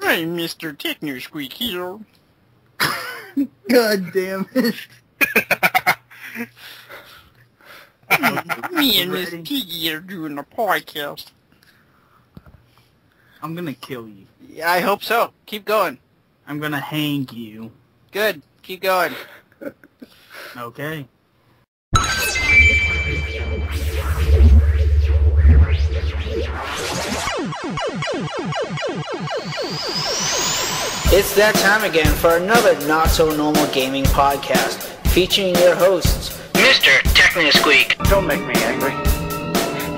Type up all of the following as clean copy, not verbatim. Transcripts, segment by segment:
I'm MrTechnoSqueek here. God damn it. Me and Miss Piggy are doing a podcast. I'm gonna kill you. Yeah, I hope so. Keep going. I'm gonna hang you. Good. Keep going. Okay. It's that time again for another not-so-normal gaming podcast, featuring your hosts, MrTechnoSqueek. Don't make me angry.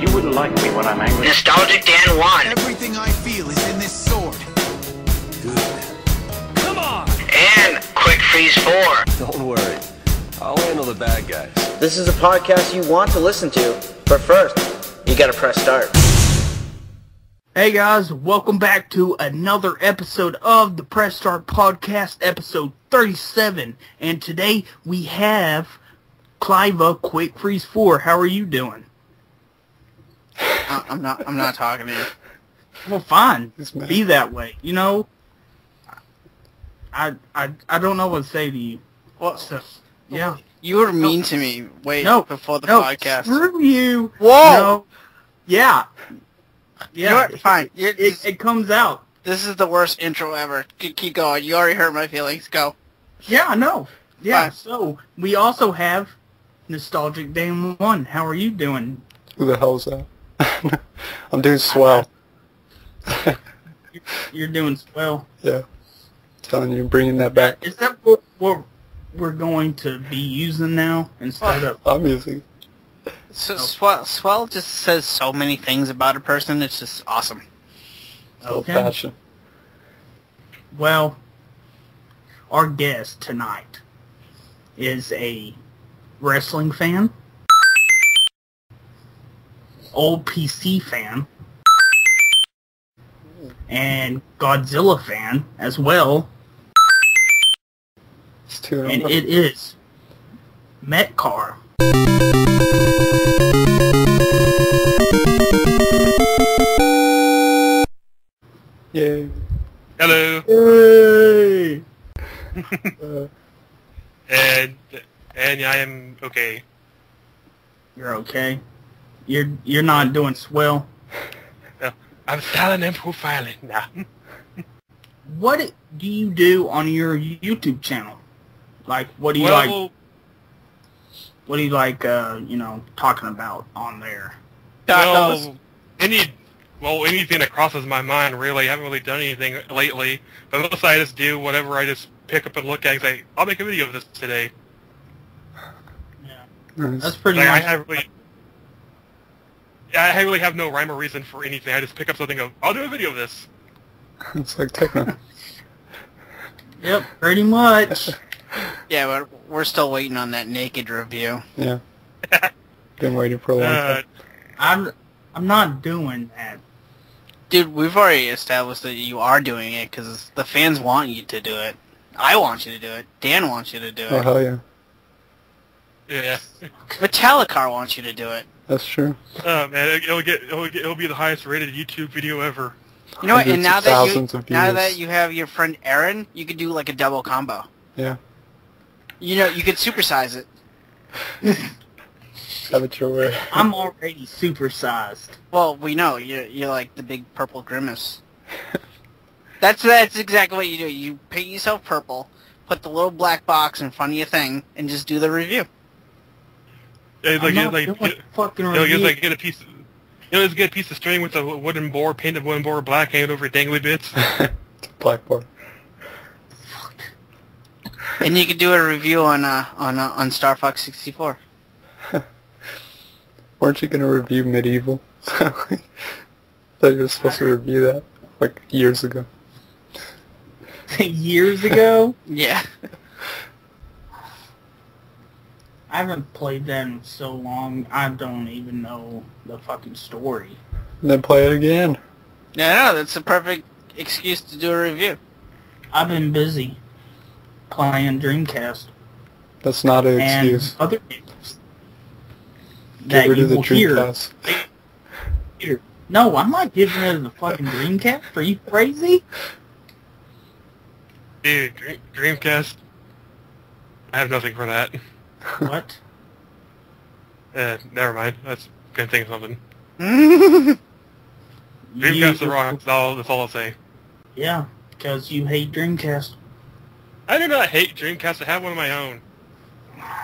You wouldn't like me when I'm angry. Nostalgic Dan 1. Everything I feel is in this sword. Good. Come on! And Quick Freeze 4. Don't worry. I'll handle the bad guys. This is a podcast you want to listen to, but first, you gotta press start. Hey guys, welcome back to another episode of the Press Start Podcast, episode 37. And today we have Cliva Quick Freeze 4. How are you doing? I'm not talking to you. Well, fine. Be that way. You know, I don't know what to say to you. Well, So, yeah. you were mean to me before the podcast. Screw you. Whoa! No. Yeah. You know what? Fine. It comes out. This is the worst intro ever. Keep going. You already hurt my feelings. Go. Yeah, I know. Yeah, Fine. So we also have Nostalgic Dan 1. How are you doing? Who the hell's that? I'm doing swell. You're doing swell. Yeah. Telling you, bringing that back. Is that what we're going to be using now instead of... I'm using. So swell just says so many things about a person. It's just awesome. Old fashioned. Well, our guest tonight is a wrestling fan, old PC fan, and Godzilla fan as well. It's two And it is Metcar. Yay. Hello. Hey! And I am okay. You're okay? You're not doing swell? No, I'm styling and profiling now. What do you do on your YouTube channel? Like, what do you like? What do you like? Talking about on there? Anything that crosses my mind, really. I haven't really done anything lately, but mostly I just do whatever I just pick up and look at and say, I'll make a video of this today. Yeah, Nice. that's pretty Like, much. I really have no rhyme or reason for anything. I just pick up something and go, I'll do a video of this. It's like techno. Yep, pretty much. Yeah, but we're still waiting on that naked review. Yeah. Been waiting for a long time. I'm not doing that. Dude, we've already established that you are doing it because the fans want you to do it. I want you to do it. Dan wants you to do Oh, it. hell yeah. Yeah. Metallicacar wants you to do it. That's true. Oh man, it'll be the highest rated YouTube video ever. You know what? And Hundreds now of thousands of now views. that you have your friend Aaron, you could do like a double combo. Yeah. You know, you could supersize it. Have it your way. I'm already supersized. Well, we know you're like the big purple grimace. That's exactly what you do. You paint yourself purple, put the little black box in front of your thing, and just do the review. It's like, I'm not doing fucking review. get a piece. Just get a piece of string with a wooden board, painted wooden board, black, hanging over dangly bits. Blackboard. And you could do a review on Star Fox 64. Weren't you gonna review Medieval? I thought you were supposed to review that like years ago. Years ago? Yeah. I haven't played that in so long, I don't even know the fucking story. And then play it again. Yeah, no, that's a perfect excuse to do a review. I've been busy playing Dreamcast That's not an and excuse. other games Get that rid you of the will hear. Dreamcast. Here. No, I'm not getting rid of the fucking Dreamcast. Are you crazy? Dude, Dreamcast. I have nothing for that. What? Never mind. That's gonna think of something. Mm. Dreamcast is wrong. That's all I'll say. Yeah, because you hate Dreamcast. I do not hate Dreamcast. I have one of my own.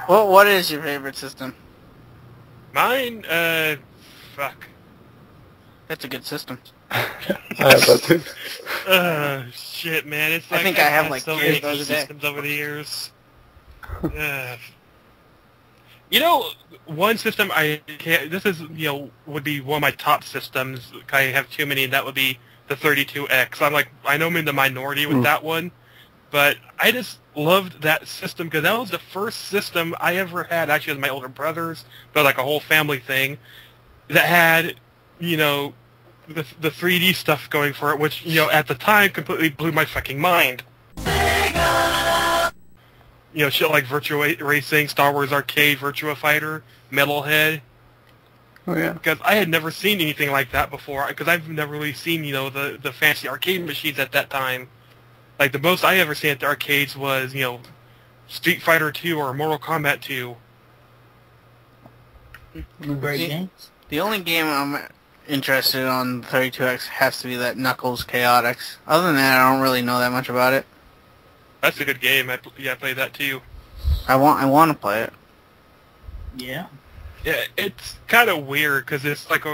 Well, what is your favorite system? Mine, fuck. That's a good system. I have that too. Shit, man. It's like I think I have had like so 3 many of those a day. systems over the years. You know, one system I can't. This is would be one of my top systems. I have too many, and that would be the 32X. I know I'm in the minority with that one, but I just loved that system because that was the first system I ever had. Actually, with my older brothers, but like a whole family thing that had, the 3D stuff going for it, which at the time completely blew my fucking mind. Shit like Virtua Racing, Star Wars Arcade, Virtua Fighter, Metalhead. Oh yeah. Because I had never seen anything like that before. Because I've never really seen, the fancy arcade machines at that time. Like, the most I ever seen at the arcades was, Street Fighter 2 or Mortal Kombat 2. Great games. The only game I'm interested in on the 32X has to be that Knuckles Chaotix. Other than that, I don't really know that much about it. That's a good game. I played that too. I want to play it. Yeah. Yeah, it's kind of weird because it's like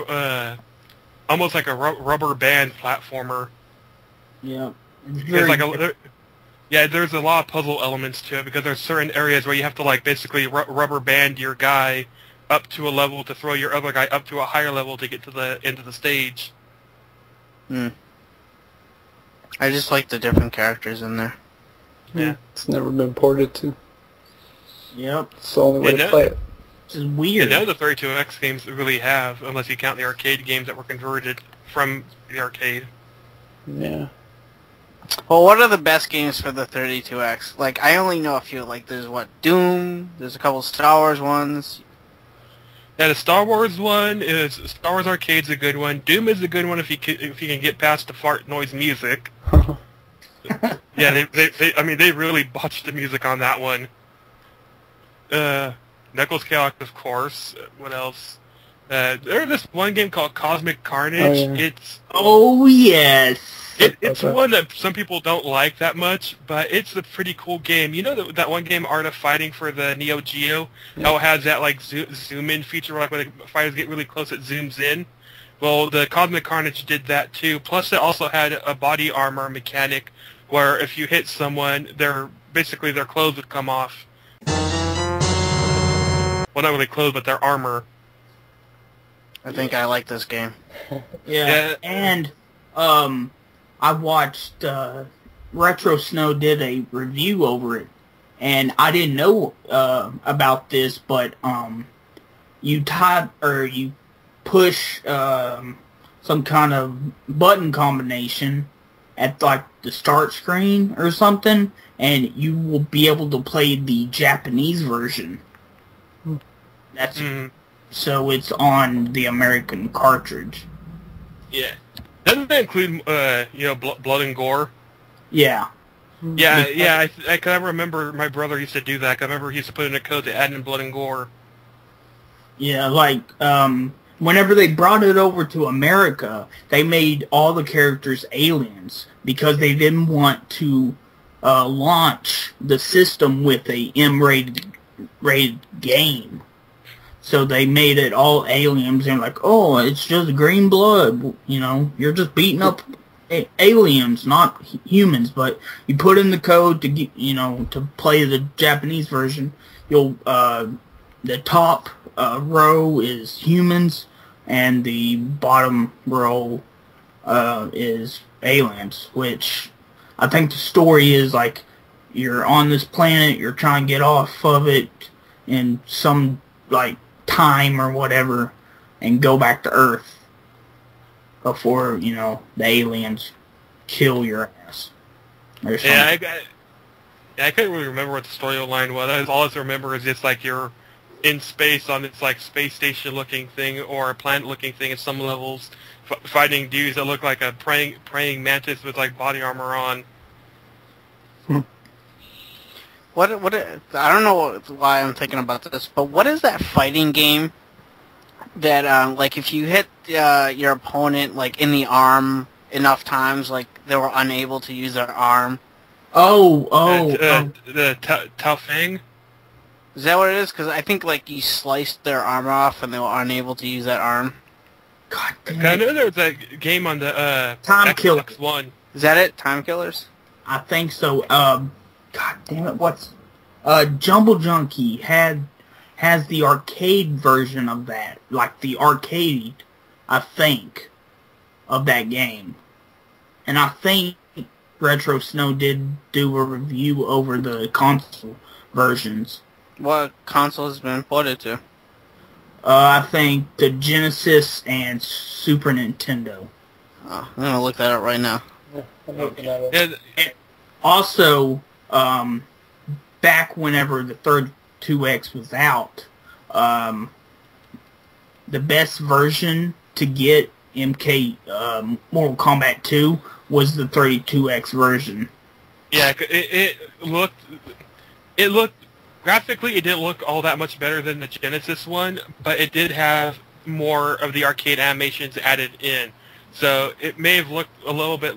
almost like a rubber band platformer. Yeah. There's a lot of puzzle elements to it because there's certain areas where you have to like basically rubber band your guy up to a level to throw your other guy up to a higher level to get to the end of the stage. I just like the different characters in there. Yeah. It's never been ported to. Yep. It's the only way to play it. Which is weird. None of the 32X games really have, unless you count the arcade games that were converted from the arcade. Yeah. Well, what are the best games for the 32X? Like, I only know a few. Like, there's Doom. There's a couple Star Wars ones. Yeah, the Star Wars one is Star Wars Arcade's a good one. Doom is a good one if you can get past the fart noise music. Yeah, they really botched the music on that one. Knuckles Chaos, of course. What else? There's this one game called Cosmic Carnage. Oh yes. It's one that some people don't like that much, but it's a pretty cool game. You know that one game, Art of Fighting, for the Neo Geo? How it has that like zoom in feature, like when the fighters get really close, it zooms in. Well, the Cosmic Carnage did that too. Plus, it also had a body armor mechanic where if you hit someone, their clothes would come off. Well, not really clothes, but their armor. I think I like this game. Yeah. And I watched Retro Snow did a review over it, and I didn't know about this, but you push some kind of button combination at like the start screen or something, and you will be able to play the Japanese version. That's so it's on the American cartridge. Yeah. Doesn't that include blood and gore? Yeah. Yeah. I remember my brother used to do that. I remember he used to put in a code to add in blood and gore. Yeah, like whenever they brought it over to America, they made all the characters aliens because they didn't want to launch the system with a M-rated game. So they made it all aliens and like, oh, it's just green blood. You're just beating up aliens, not humans. But you put in the code to get, to play the Japanese version. The top row is humans, and the bottom row is aliens. Which I think the story is like you're on this planet, you're trying to get off of it in some like time or whatever, and go back to Earth before the aliens kill your ass. Or something. I couldn't really remember what the storyline was. All I remember is it's like you're in space on this like space station looking thing or a planet looking thing at some levels, fighting dudes that look like a praying mantis with like body armor on. What? I don't know why I'm thinking about this, but what is that fighting game that, like, if you hit your opponent, like, in the arm enough times, like, they were unable to use their arm? The Tao Feng? Is that what it is? Because I think, like, you sliced their arm off and they were unable to use that arm. God damn I it. know there was a game on the Time Killer. Xbox One. Is that it? Time Killers? I think so. God damn it, what's... Jumble Junkie has the arcade version of that. Like, the arcade, I think, of that game. And I think Retro Snow did do a review over the console versions. What console has been ported to? I think the Genesis and Super Nintendo. Oh, I'm gonna look that up right now. I'm looking at it. Yeah, And also, back whenever the 32X was out, the best version to get MK Mortal Kombat 2 was the 32X version. yeah, it looked graphically, it didn't look all that much better than the Genesis one, but it did have more of the arcade animations added in. So it may have looked a little bit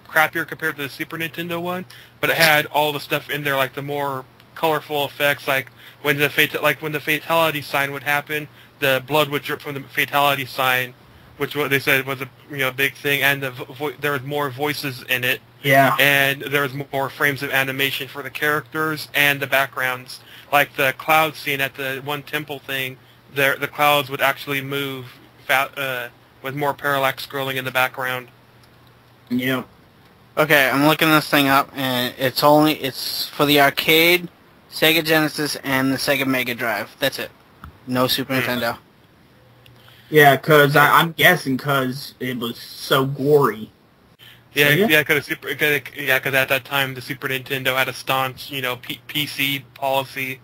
crappier compared to the Super Nintendo one, but it had all the stuff in there, like the more colorful effects, like when the fatality sign would happen, the blood would drip from the fatality sign, which what they said was a big thing, and there was more voices in it. Yeah. And there was more frames of animation for the characters and the backgrounds. Like the cloud scene at the one temple thing, the clouds would actually move with more parallax scrolling in the background. Yep. Okay, I'm looking this thing up, and it's for the arcade, Sega Genesis, and the Sega Mega Drive. That's it. No Super Nintendo. Yeah, because I'm guessing because it was so gory. Yeah, So, yeah, because at that time the Super Nintendo had a staunch, PC policy.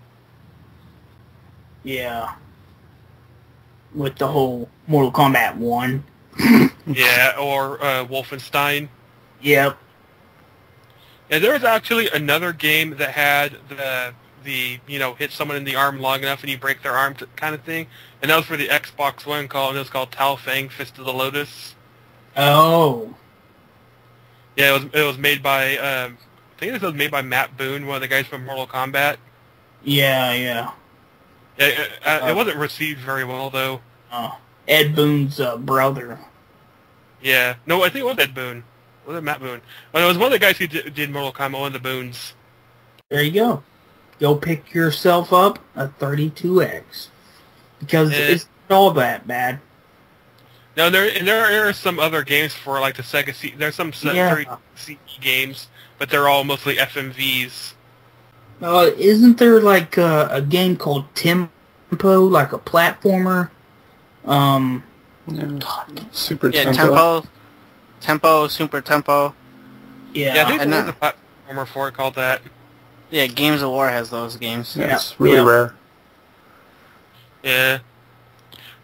Yeah. With the whole Mortal Kombat 1. Yeah, or Wolfenstein. Yep. Yeah, there was actually another game that had the hit someone in the arm long enough and you break their arm kind of thing, and that was for the Xbox One, and it was called Tao Feng Fist of the Lotus. Oh. Yeah, it was made by I think it was made by Matt Boone, one of the guys from Mortal Kombat. Yeah. Yeah, it wasn't received very well though. Ed Boone's brother. Yeah, no, I think it was Ed Boone. Was it Matt Boone? Well, it was one of the guys who did Mortal Kombat, one of the Boones. There you go. Go pick yourself up a 32X. Because it's not all that bad. No, there are some other games for like the Sega CD. There's some CD games, but they're all mostly FMVs. Isn't there like a game called Tempo, like a platformer? Super Tempo, Super Tempo. Yeah, I think and there's a platformer for it called that. Yeah, Games of War has those games. Yeah, it's really rare. Yeah.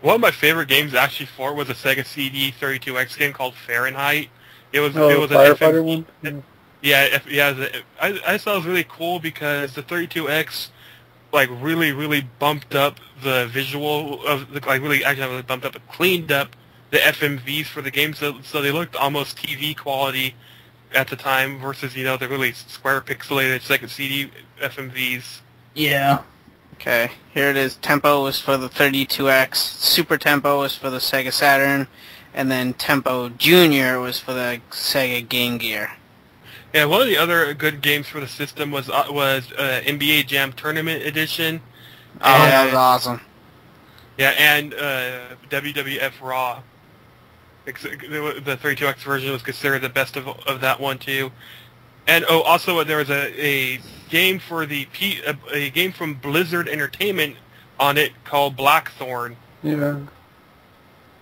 One of my favorite games actually for it was a Sega CD 32X game called Fahrenheit. It was Oh, an Firefighter FMV. one? Yeah. I thought it was really cool because the 32X like really bumped up the visual of the really bumped up and cleaned up the FMVs for the game, so they looked almost TV quality at the time versus the really square pixelated Sega CD FMVs. Yeah. Okay, here it is. Tempo was for the 32X, Super Tempo was for the Sega Saturn, and then Tempo Junior was for the Sega Game Gear. Yeah, one of the other good games for the system was NBA Jam Tournament Edition. Oh, that was awesome. Yeah, and WWF Raw. The 32X version was considered the best of that one too. And also there was a game for a game from Blizzard Entertainment on it called Blackthorn. Yeah.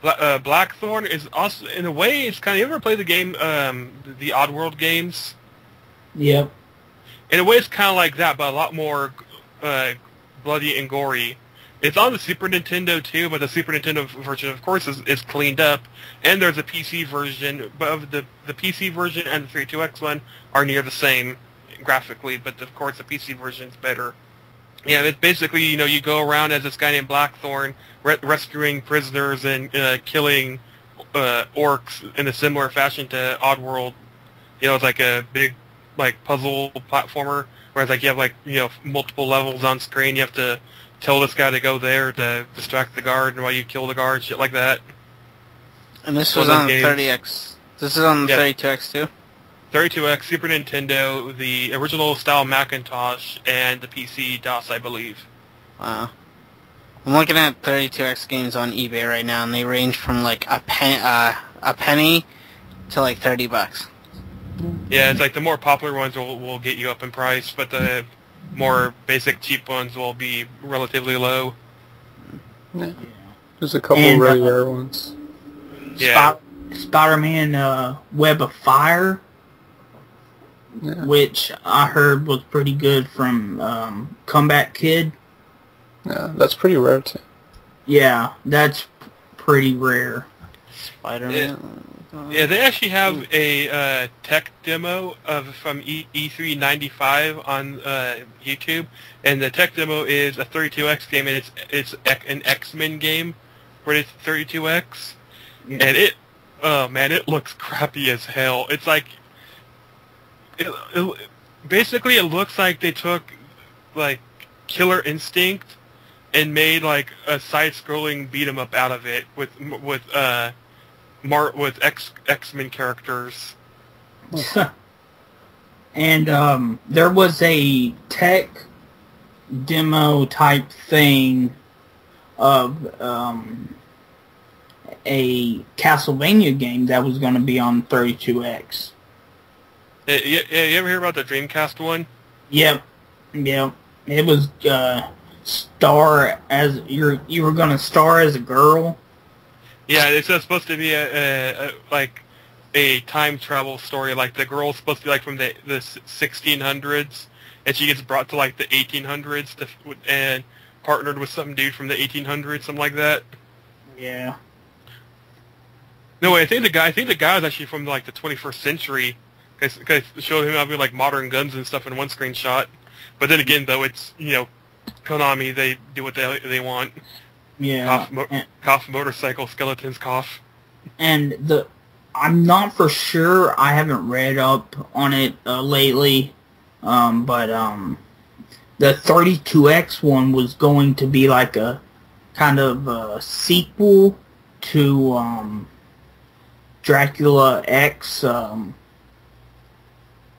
Blackthorn is also, in a way, it's kind of, you ever play the game, the Oddworld games? Yep. In a way, it's kind of like that, but a lot more bloody and gory. It's on the Super Nintendo too, but the Super Nintendo version, of course, is cleaned up. And there's a PC version, but the PC version and the 32X one are near the same graphically, but of course the PC version's better. Yeah, it's basically, you go around as this guy named Blackthorn, rescuing prisoners and killing orcs in a similar fashion to Oddworld. It's like a big, like, puzzle platformer, whereas, like, you have, like, multiple levels on screen. You have to tell this guy to go there to distract the guard while you kill the guard, shit like that. And this was on 30X. This is on the 32X too? 32X, Super Nintendo, the original style Macintosh, and the PC DOS, I believe. Wow. I'm looking at 32X games on eBay right now, and they range from like a penny to like $30. Yeah, it's like the more popular ones will get you up in price, but the more basic, cheap ones will be relatively low. Yeah. There's a couple really rare ones. Yeah. Spider-Man Web of Fire, which I heard was pretty good from Comeback Kid. Yeah, that's pretty rare too. Yeah, that's pretty rare. Spider-Man. Yeah, they actually have a tech demo from E3 '95 on YouTube, and the tech demo is a 32X game, and it's an X-Men game for this 32X, and it looks crappy as hell. It's like basically it looks like they took like Killer Instinct and made like a side-scrolling beat 'em up out of it with X-Men characters. And there was a tech demo type thing of a Castlevania game that was going to be on 32X. You ever hear about the Dreamcast one? Yep. It was star as you were going to star as a girl. Yeah, it's supposed to be like a time travel story. Like the girl's supposed to be like from the 1600s, and she gets brought to like the 1800s and partnered with some dude from the 1800s, something like that. Yeah. No, wait, I think the guy was actually from like the 21st century. Because it showed him having like modern guns and stuff in one screenshot. But then again, though, it's Konami. They do what they want. Yeah. Cough motorcycle skeletons cough. And I'm not for sure. I haven't read up on it lately. But the 32X one was going to be like a kind of a sequel to Dracula X.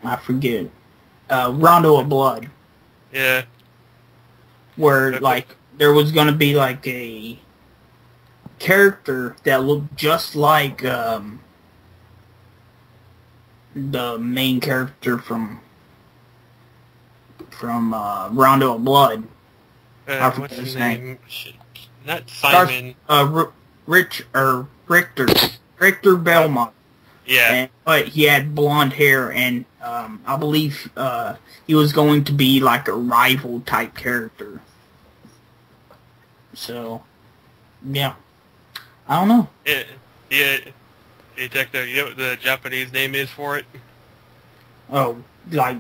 I forget. Rondo of Blood. Yeah. Where like there was going to be like a character that looked just like the main character from Rondo of Blood. I forget what's his name. Shit. Not Simon. Richter Belmont. Yeah. But he had blonde hair, and I believe he was going to be like a rival type character. So, yeah. I don't know. Yeah. Hey, Techno, you know what the Japanese name is for it? Oh, like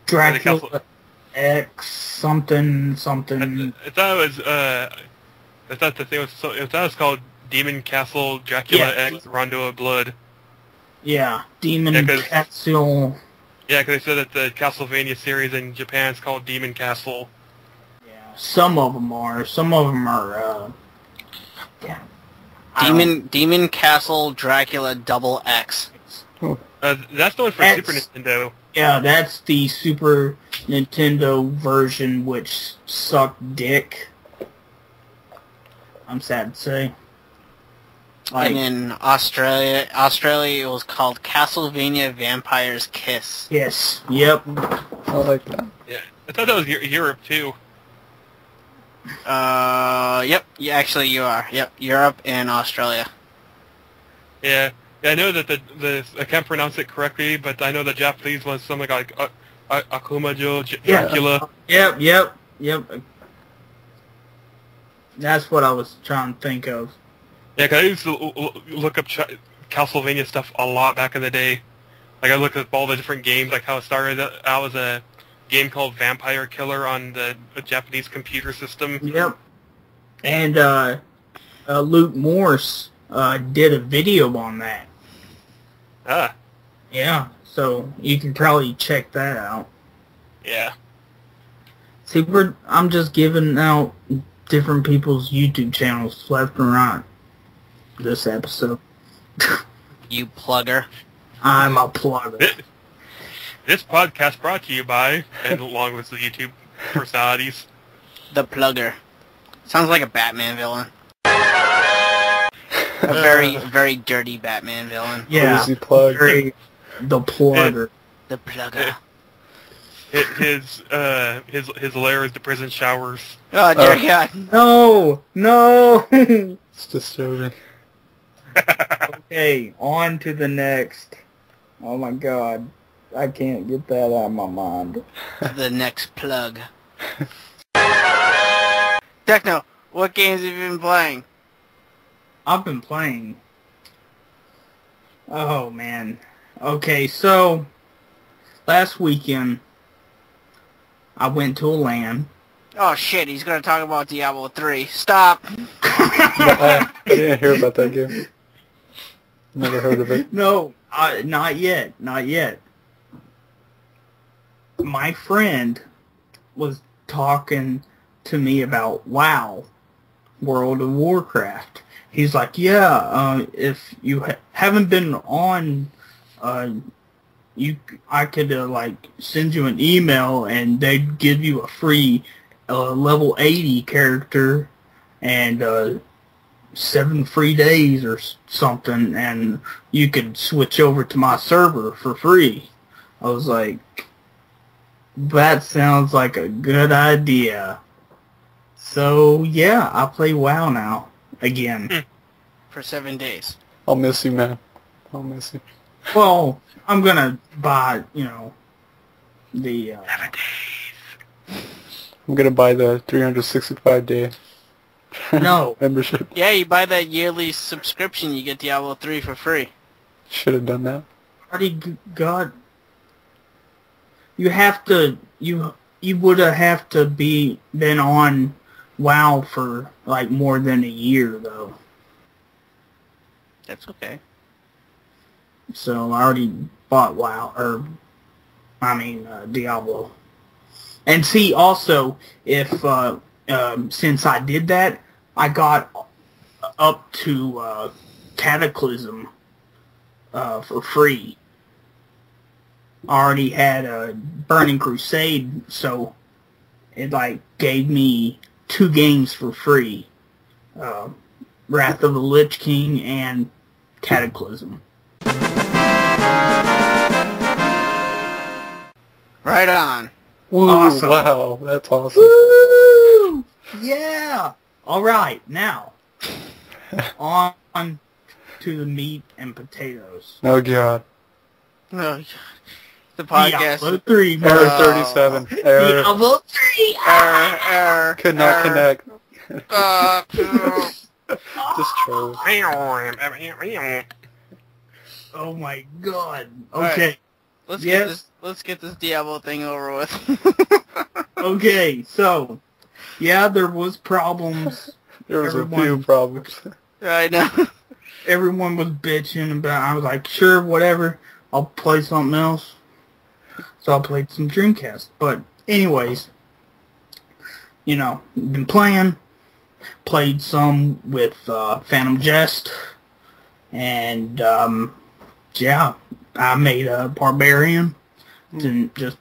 Dracula X something. I thought it was called Demon Castle Dracula X Rondo of Blood. Yeah, Demon Castle. Yeah, because they said that the Castlevania series in Japan is called Demon Castle. Yeah, some of them are. Some of them are. Demon Castle Dracula Double X. That's the one for Super Nintendo. Yeah, that's the Super Nintendo version, which sucked dick. I'm sad to say. And in Australia it was called Castlevania Vampire's Kiss. Yes. Yep. I like that. Yeah, I thought that was Europe too. Yep. Yeah, actually, you are. Yep, Europe and Australia. Yeah. I know that I can't pronounce it correctly, but I know the Japanese was something like Akumajo Dracula. Yep. That's what I was trying to think of. Yeah, because I used to look up Castlevania stuff a lot back in the day. Like, I looked at all the different games, like how it started out as a game called Vampire Killer on the Japanese computer system. Yep. And Luke Morse did a video on that. Ah. Yeah, so you can probably check that out. Yeah. See, I'm just giving out different people's YouTube channels left and right this episode. You plugger. I'm a plugger. This podcast brought to you by, and along with the YouTube personalities. The plugger. Sounds like a Batman villain. A very dirty Batman villain. Yeah, Who's he plug? the plugger. The plugger. His lair is the prison showers. Oh, dear God. No! It's disturbing. Okay, on to the next. Oh my God. I can't get that out of my mind. The next plug. Techno, what games have you been playing? I've been playing. Oh, man. Okay, so, last weekend, I went to a LAN. Oh, shit, he's going to talk about Diablo 3. Stop! I didn't hear about that game. Never heard of it. No, not yet. My friend was talking to me about WoW, World of Warcraft. He's like, yeah, if you haven't been on, I could like send you an email and they'd give you a free level 80 character and 7 free days or something, and you could switch over to my server for free. I was like, that sounds like a good idea. So, yeah, I play WoW now. Again. For 7 days. I'll miss you, man. I'll miss you. Well, I'm gonna buy, the... 7 days. I'm gonna buy the 365-day No. membership. Yeah, you buy that yearly subscription, you get Diablo 3 for free. Should have done that. Already got... You have to... You would have to been on WoW for, like, more than a year, though. That's okay. So I already bought Diablo. And see, also, if since I did that, I got up to Cataclysm for free. I already had a Burning Crusade, so it like gave me 2 games for free. Wrath of the Lich King and Cataclysm. Right on. Woo, Awesome. Wow, that's awesome. Woo! Yeah! Alright, now, on to the meat and potatoes. Oh, God. No, the podcast. Diablo 3, Error man. 37. Error. Diablo 3! Error. Could not connect. Uh, Just troll. Oh my God. Okay. Let's get this Diablo thing over with. Okay, so, yeah, there was problems. There was a few Everyone- problems. I know. Everyone was bitching about I was like, sure, whatever. I'll play something else. So I played some Dreamcast. But anyways, been playing. Played some with Phantom Jest. And, yeah, I made a barbarian. And just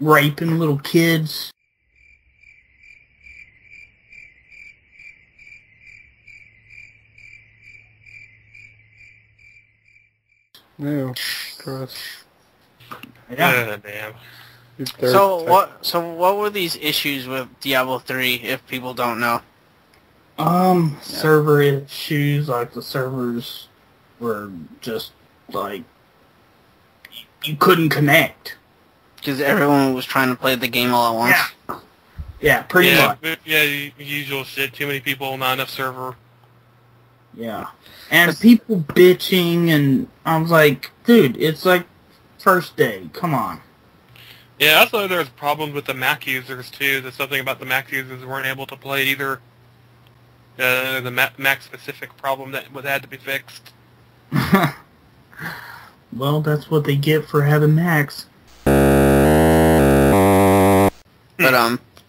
raping little kids. Ew, gross. Yeah. Damn. You're third So type. what were these issues with Diablo 3 if people don't know? Server issues, like the servers were just like you couldn't connect. Because everyone was trying to play the game all at once. Yeah. Yeah, pretty much. Yeah, usual shit. Too many people, not enough server. Yeah. And people bitching, and I was like, dude, it's like first day. Come on. Yeah, also there's problems with the Mac users, too. There's something about the Mac users who weren't able to play either. The Mac-specific problem that had to be fixed. Well, that's what they get for having Macs. But,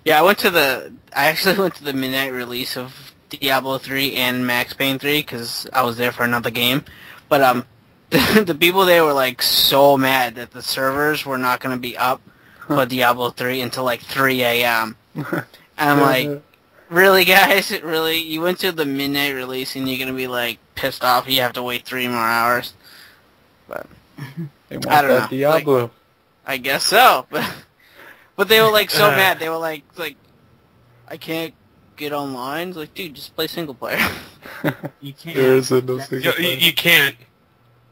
yeah, I actually went to the midnight release of Diablo 3 and Max Payne 3, because I was there for another game. But, the people there were, like, so mad that the servers were not going to be up for Diablo 3 until, like, 3 a.m. And I'm like, really, guys? Really? You went to the midnight release and you're going to be, like, pissed off you have to wait 3 more hours? But, They want I don't that know. Diablo. Like, I guess so. But they were, like, so mad. They were like, I can't get online. It's like, dude, just play single player. You can't. There is a no single player. You can't.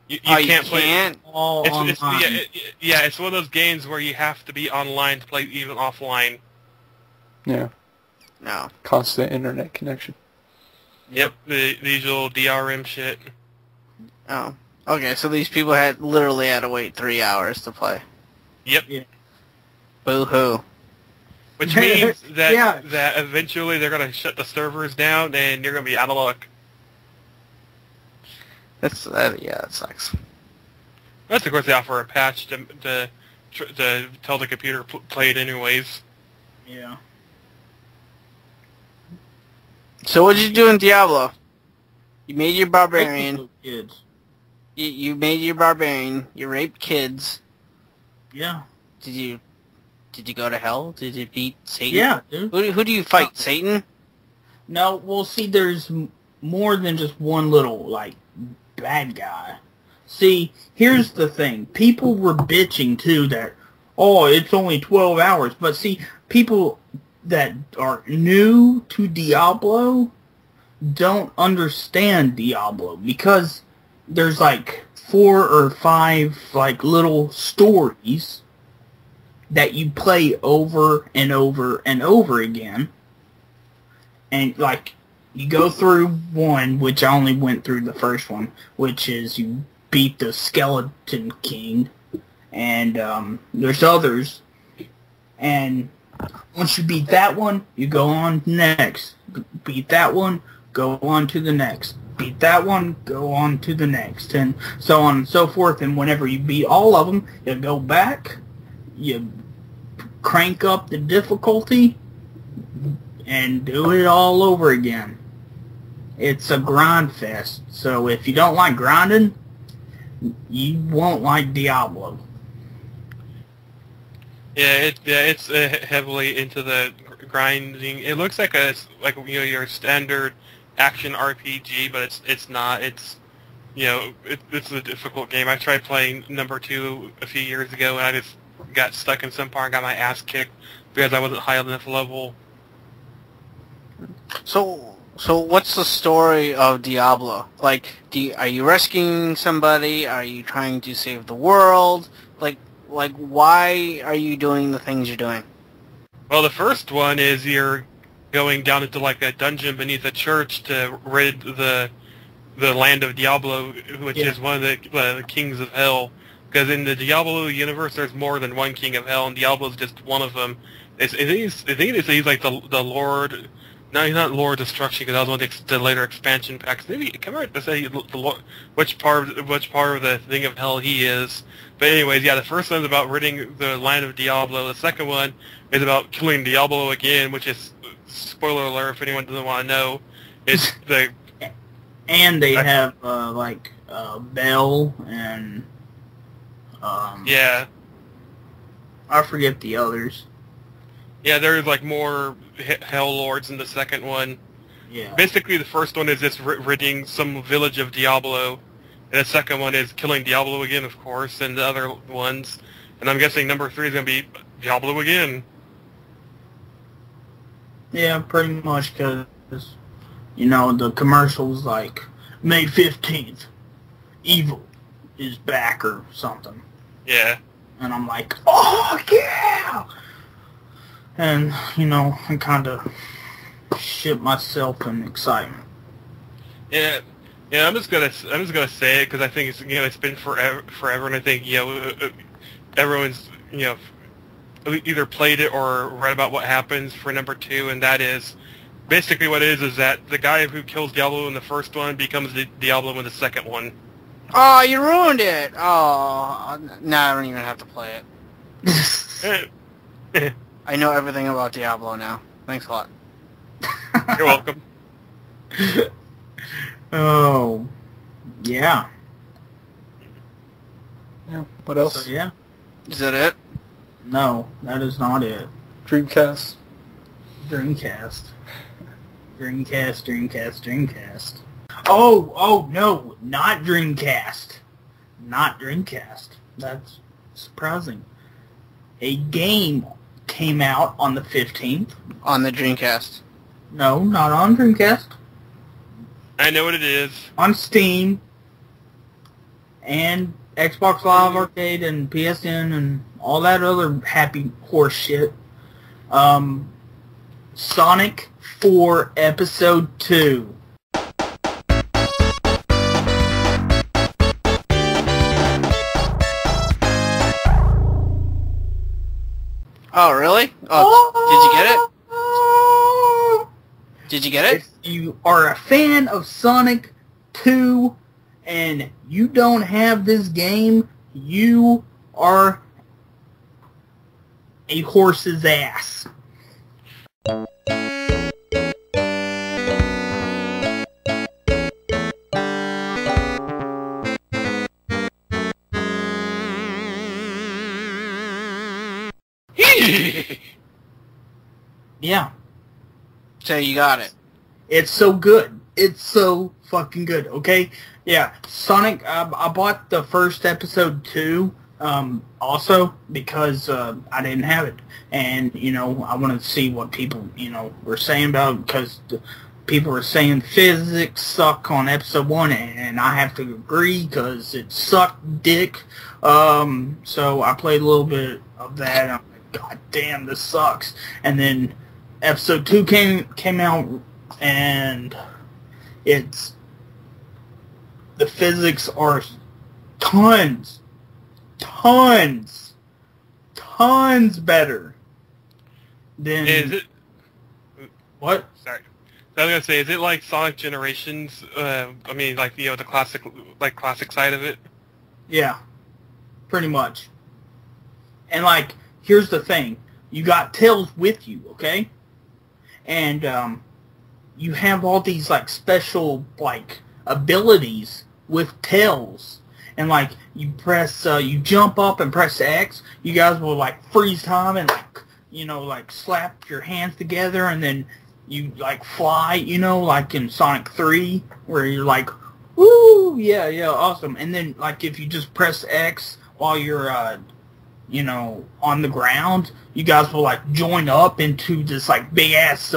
You can't play. Can't? All online. It's one of those games where you have to be online to play even offline. Yeah. No. Constant internet connection. Yep, the usual DRM shit. Oh. Okay, so these people literally had to wait 3 hours to play. Yep. Yeah. Boo-hoo. Which means that Yeah. that eventually they're going to shut the servers down and you're going to be out of luck. Yeah, that sucks. Unless, of course, they offer a patch to tell the computer play it anyways. Yeah. So what did you do in Diablo? You made your barbarian. Kids. You made your barbarian. You raped kids. Yeah. Did you go to hell? Did you beat Satan? Yeah, dude. Who do you fight? Satan? No, well, see, there's more than just one little, like, bad guy. See, here's the thing. People were bitching, too, that, oh, it's only 12 hours. But, see, people that are new to Diablo don't understand Diablo because there's, like, 4 or 5, like, little stories that you play over and over and over again. And, like, you go through one, which I only went through the first one, which is you beat the Skeleton King, and there's others. And once you beat that one, you go on next. Beat that one, go on to the next. Beat that one, go on to the next, and so on and so forth. And whenever you beat all of them, you go back, you crank up the difficulty, and do it all over again. It's a grind fest. So if you don't like grinding, you won't like Diablo. Yeah, it's heavily into the grinding. It looks like your standard action RPG, but it's not. It's it's a difficult game. I tried playing number 2 a few years ago, and I just got stuck in some part and got my ass kicked because I wasn't high enough level. So what's the story of Diablo? Like, are you rescuing somebody? Are you trying to save the world? Like, why are you doing the things you're doing? Well, the first one is you're going down into like a dungeon beneath a church to rid the land of Diablo, which is one of the kings of hell. Because in the Diablo universe, there's more than one king of hell, and Diablo's just one of them. I think he's like the Lord. No, he's not Lord of Destruction, because that was one of the later expansion packs. Maybe come out to say which part of the thing of hell he is. But anyways, yeah, the first one's about ridding the land of Diablo. The second one is about killing Diablo again, which is, spoiler alert if anyone doesn't want to know, it's the... And they have, Bell and... yeah. I forget the others. Yeah, there's like more Hell Lords in the second one. Yeah. Basically, the first one is just ridding some village of Diablo, and the second one is killing Diablo again, of course, and the other ones. And I'm guessing number 3 is going to be Diablo again. Yeah, pretty much, because, the commercial's like, May 15th, evil is back or something. Yeah. And I'm like, oh, yeah! And, I kind of shit myself in excitement. Yeah, Yeah, I'm just gonna say it because I think it's been forever, and I think everyone's either played it or read about what happens for number 2, and that is basically what it is that the guy who kills Diablo in the first one becomes the Diablo in the second one. Oh, you ruined it! Oh, now I don't even have to play it. I know everything about Diablo now. Thanks a lot. You're welcome. Oh, yeah. Yeah. What else? So, yeah. Is that it? No, that is not it. Dreamcast. Dreamcast. Dreamcast. Oh, no, not Dreamcast. Not Dreamcast. That's surprising. A game came out on the 15th. On the Dreamcast. No, not on Dreamcast. I know what it is. On Steam. And Xbox Live Arcade and PSN and all that other happy horse shit. Sonic 4 Episode 2. Oh, really? Oh, did you get it? If you are a fan of Sonic 2 and you don't have this game, you are a horse's ass. Yeah. So you got it. It's so good. It's so fucking good, okay? Yeah, Sonic, I bought the first episode too, also, because I didn't have it. And, I wanted to see what people, were saying about it, because people were saying physics suck on episode 1, and I have to agree, because it sucked dick. So I played a little bit of that, and I'm like, God damn, this sucks. And then episode 2 came out, and the physics are tons better than... Is it... What? Sorry. I was gonna say, is it like Sonic Generations? I mean, like, the classic side of it? Yeah. Pretty much. And, here's the thing. You got Tails with you, okay? And, you have all these, special, abilities with Tails. And, you press, you jump up and press X. You guys will, freeze time and, slap your hands together and then you, fly, like in Sonic 3, where you're woo, yeah, awesome. And then, if you just press X while you're, on the ground, you guys will, join up into this, big-ass,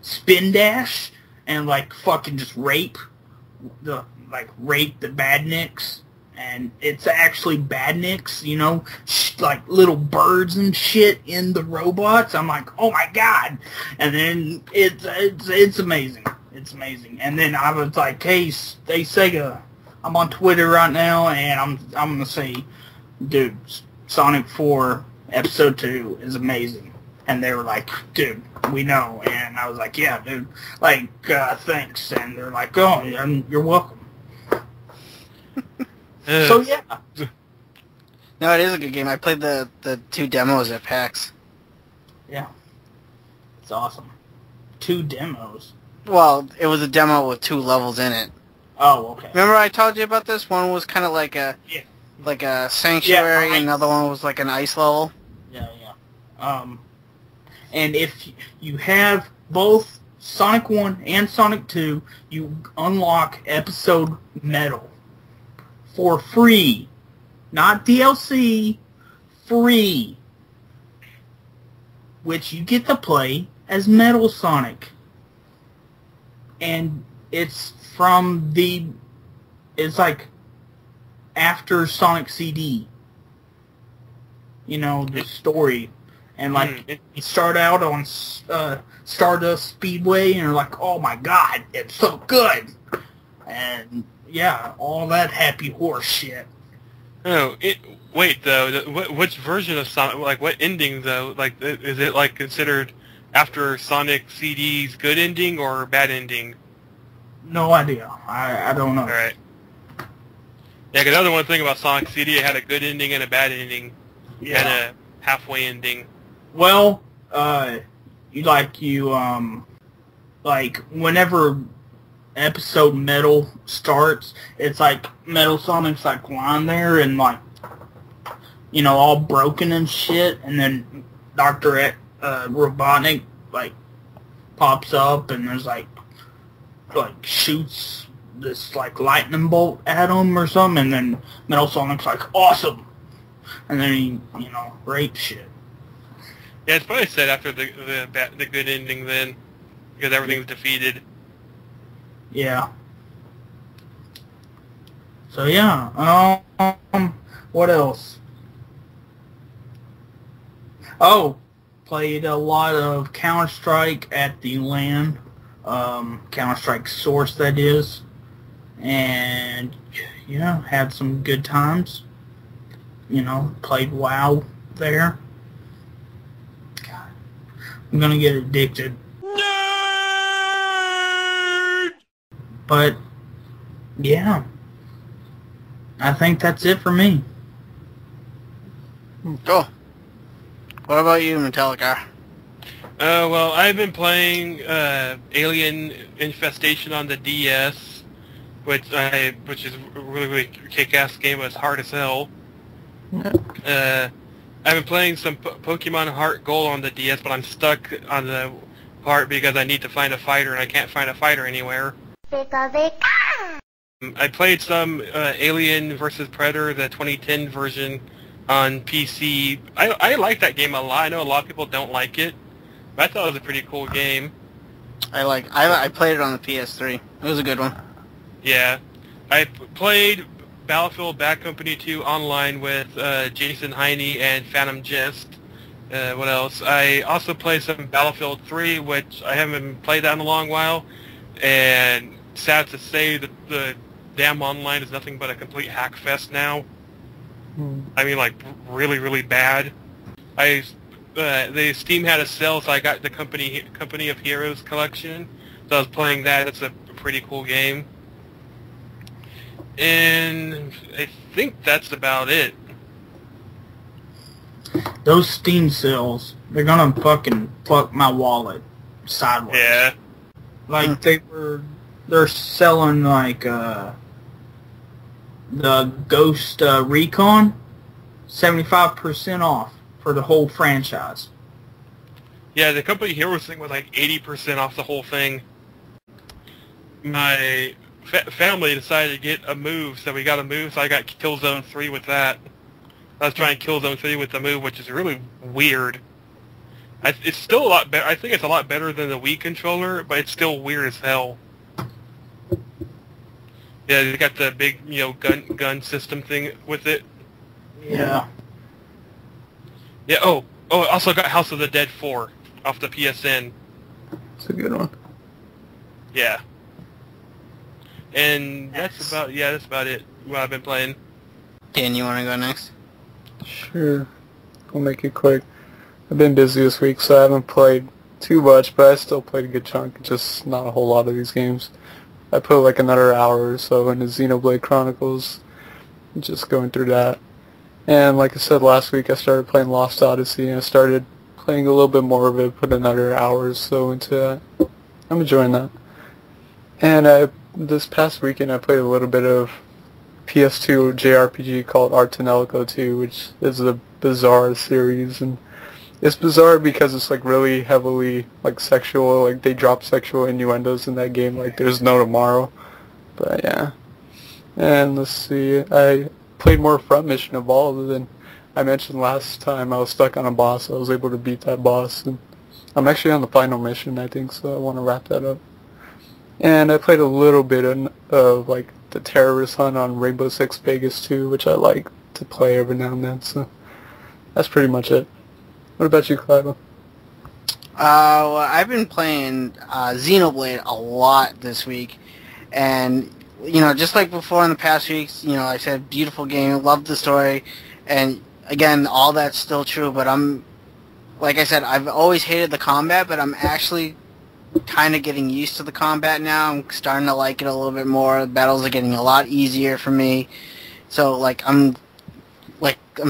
spin dash and, fucking just rape the badniks. And it's actually badniks, little birds and shit in the robots. I'm like, oh my god. And then it's amazing. It's amazing. And then I was like, hey Sega, I'm on Twitter right now, and I'm gonna say, dude, Sonic 4 Episode 2 is amazing. And they were like, dude, we know. And I was like, yeah, dude, thanks. And they're like, oh, you're welcome. So, yeah. No, it is a good game. I played the 2 demos at PAX. Yeah. It's awesome. 2 demos? Well, it was a demo with 2 levels in it. Oh, okay. Remember I told you about this? One was kind of like a sanctuary, and another one was like an ice level. Yeah. And if you have both Sonic 1 and Sonic 2, you unlock Episode Metal for free. Not DLC, free. Which you get to play as Metal Sonic. And it's after Sonic CD. The story. And, you start out on Stardust Speedway, and you're like, oh my god, it's so good! and yeah, all that happy horse shit. Oh, wait though. Which version of Sonic? Like, what ending though? Like, is it like considered after Sonic CD's good ending or bad ending? No idea. I don't know. All right. Yeah, because another one thing about Sonic CD, it had a good ending and a bad ending, and a halfway ending. Well, whenever episode Metal starts, it's like Metal Sonic's like lying there and like, you know, all broken and shit, and then Dr. Robotnik like pops up and there's like shoots this like lightning bolt at him or something, and then Metal Sonic's like awesome, and then he, you know, rapes shit. Yeah, it's probably said after the good ending then, because everything's defeated. Yeah. So yeah, what else? Oh, played a lot of Counter-Strike at the LAN, Counter-Strike Source that is, and yeah, had some good times. You know, played WoW there. God, I'm gonna get addicted. Nerd! But yeah, I think that's it for me. Cool. What about you, Metallicacar? Well, I've been playing Alien Infestation on the DS, which is a really kick-ass game, but it's hard as hell. I've been playing some Pokemon Heart Gold on the DS, but I'm stuck on the part because I need to find a fighter, and I can't find a fighter anywhere. I played some Alien vs. Predator, the 2010 version, on PC. I like that game a lot. I know a lot of people don't like it, but I thought it was a pretty cool game. I played it on the PS3. It was a good one. Yeah. I played Battlefield Bad Company 2 online with Jason Heine and Phantom Gist. What else? I also played some Battlefield 3, which I haven't played that in a long while, and sad to say that the damn online is nothing but a complete hack fest now. I mean, like, really bad. The Steam had a sale, so I got the Company of Heroes collection, so I was playing that. It's a pretty cool game. And I think that's about it. Those Steam sales, they're gonna fucking fuck my wallet sideways. Yeah. Like, they're selling, like, the Ghost Recon, 75% off for the whole franchise. Yeah, the Company Heroes thing was like 80% off the whole thing. My family decided to get a move, so we got a move, so I got Killzone 3 with that. I was trying Killzone 3 with the move, which is really weird. It's still a lot better. I think it's a lot better than the Wii controller, but it's still weird as hell. Yeah, they got the big, you know, gun system thing with it. Yeah. Yeah. Oh, I also got House of the Dead 4 off the PSN. It's a good one. Yeah. And that's about it. What I've been playing. Dan, you want to go next? Sure. I'll make it quick. I've been busy this week, so I haven't played too much, but I still played a good chunk. Just not a whole lot of these games. I put like another hour or so into Xenoblade Chronicles, just going through that. And like I said last week, I started playing Lost Odyssey, and I started playing a little bit more of it, put another hour or so into that. I'm enjoying that. And this past weekend, I played a little bit of PS2 JRPG called Artanelico 2, which is a bizarre series, and it's bizarre because it's like really heavily like sexual, like they drop sexual innuendos in that game like there's no tomorrow. But yeah. And let's see, I played more Front Mission Evolved, and I mentioned last time I was stuck on a boss. I was able to beat that boss, and I'm actually on the final mission, I think, so I want to wrap that up. And I played a little bit of like the terrorist hunt on Rainbow Six Vegas 2, which I like to play every now and then, so that's pretty much it. What about you, Clive? Well, I've been playing Xenoblade a lot this week, and just like before in the past weeks, I said beautiful game, loved the story, and again, all that's still true, but like I said, I've always hated the combat, but I'm actually kind of getting used to the combat now. I'm starting to like it a little bit more. The battles are getting a lot easier for me. So, I'm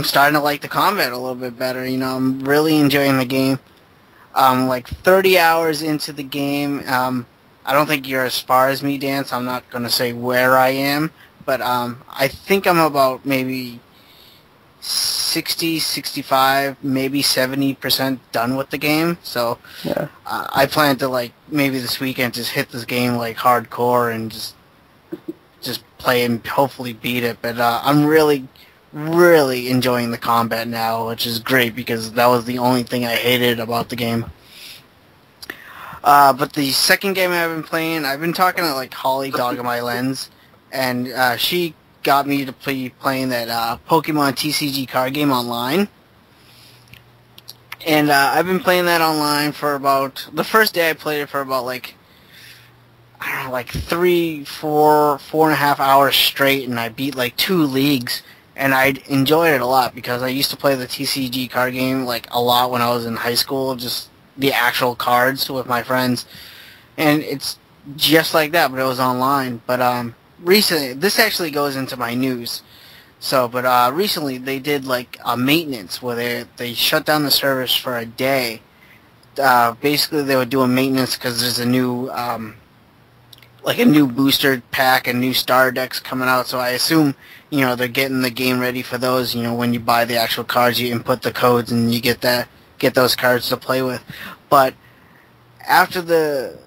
starting to like the combat a little bit better. I'm really enjoying the game. 30 hours into the game. I don't think you're as far as me, Dan, so I'm not going to say where I am. But I think I'm about maybe 60, 65, maybe 70% done with the game. So Yeah. I plan to, maybe this weekend just hit this game, hardcore and just play and hopefully beat it. But I'm really, really enjoying the combat now, which is great because that was the only thing I hated about the game. But the second game I've been playing, I've been talking to Holly Dog of My Lens, and she got me to be playing that Pokemon TCG card game online. And I've been playing that online for the first day I played it for about I don't know, 3, 4, 4.5 hours straight, and I beat 2 leagues, and I enjoyed it a lot because I used to play the TCG card game a lot when I was in high school, just the actual cards with my friends, and it's just like that, but it was online. But recently, this actually goes into my news. But recently they did a maintenance where they shut down the service for a day. Basically, they were doing maintenance because there's a new a new booster pack and new star decks coming out. So I assume they're getting the game ready for those. When you buy the actual cards, you input the codes and you get those cards to play with. But after the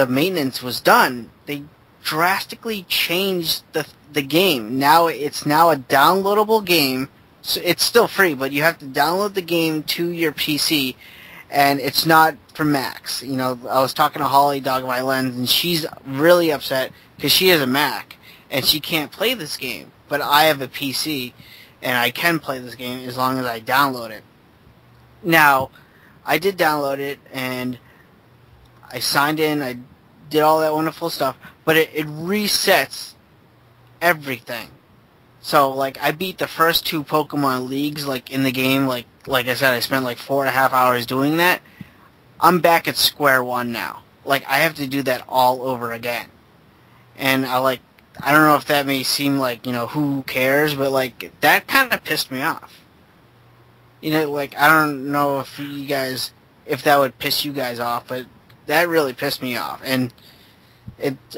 maintenance was done, they drastically changed the game. Now it's a downloadable game. So it's still free, but you have to download the game to your PC, and it's not for Macs. I was talking to Holly Dog of My Lens, and she's really upset because she has a Mac and she can't play this game. But I have a PC, and I can play this game as long as I download it. Now, I did download it, and I signed in, I did all that wonderful stuff, but it resets everything. So, I beat the first 2 Pokemon leagues, in the game, like I said, I spent 4.5 hours doing that. I'm back at square one now. I have to do that all over again. And I don't know if that may seem who cares, but, that kind of pissed me off. I don't know if that would piss you guys off, but that really pissed me off. And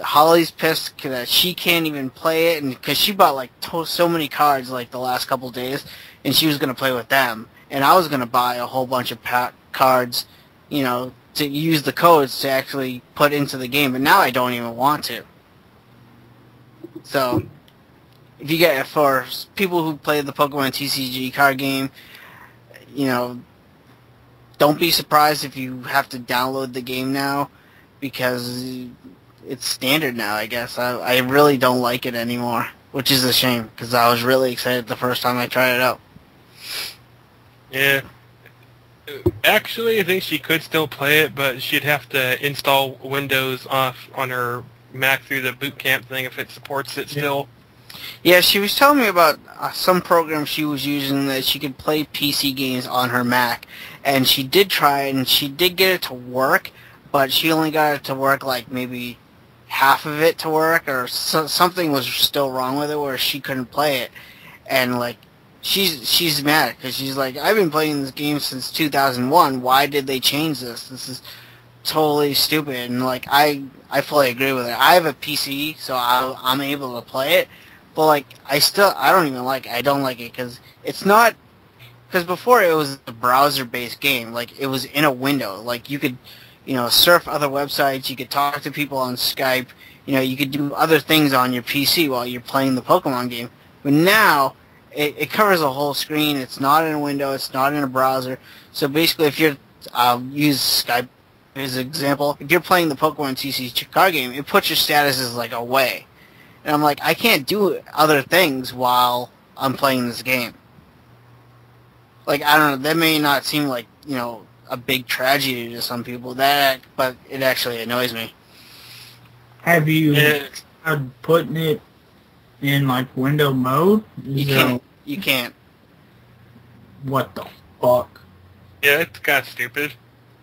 Holly's pissed that she can't even play it, and because she bought so many cards the last couple days, and she was gonna play with them, and I was gonna buy a whole bunch of cards, to use the codes to actually put into the game, but now I don't even want to. So, for people who play the Pokemon TCG card game, don't be surprised if you have to download the game now, because it's standard now, I guess. I really don't like it anymore, which is a shame, because I was really excited the first time I tried it out. Yeah. Actually, I think she could still play it, but she'd have to install Windows off on her Mac through the boot camp thing if it supports it still. Yeah, she was telling me about some program she was using that she could play PC games on her Mac, and she did try it, and she did get it to work, but she only got it to work maybe half of it to work, or something was still wrong with it where she couldn't play it. And she's mad because she's I've been playing this game since 2001. Why did they change this? This is totally stupid. And I fully agree with it. I have a PC, so I'm able to play it, but I don't like it because it's not. Because before it was a browser-based game, it was in a window. You could surf other websites, you could talk to people on Skype, you could do other things on your PC while you're playing the Pokemon game. But now, it covers a whole screen, it's not in a window, it's not in a browser. So basically, if you're, I'll use Skype as an example, if you're playing the Pokemon TCG card game, it puts your statuses away. And I'm I can't do other things while I'm playing this game. I don't know, that may not seem a big tragedy to some people, but it actually annoys me. Have you putting it in like window mode? You can't. What the fuck? Yeah, it's kind of stupid.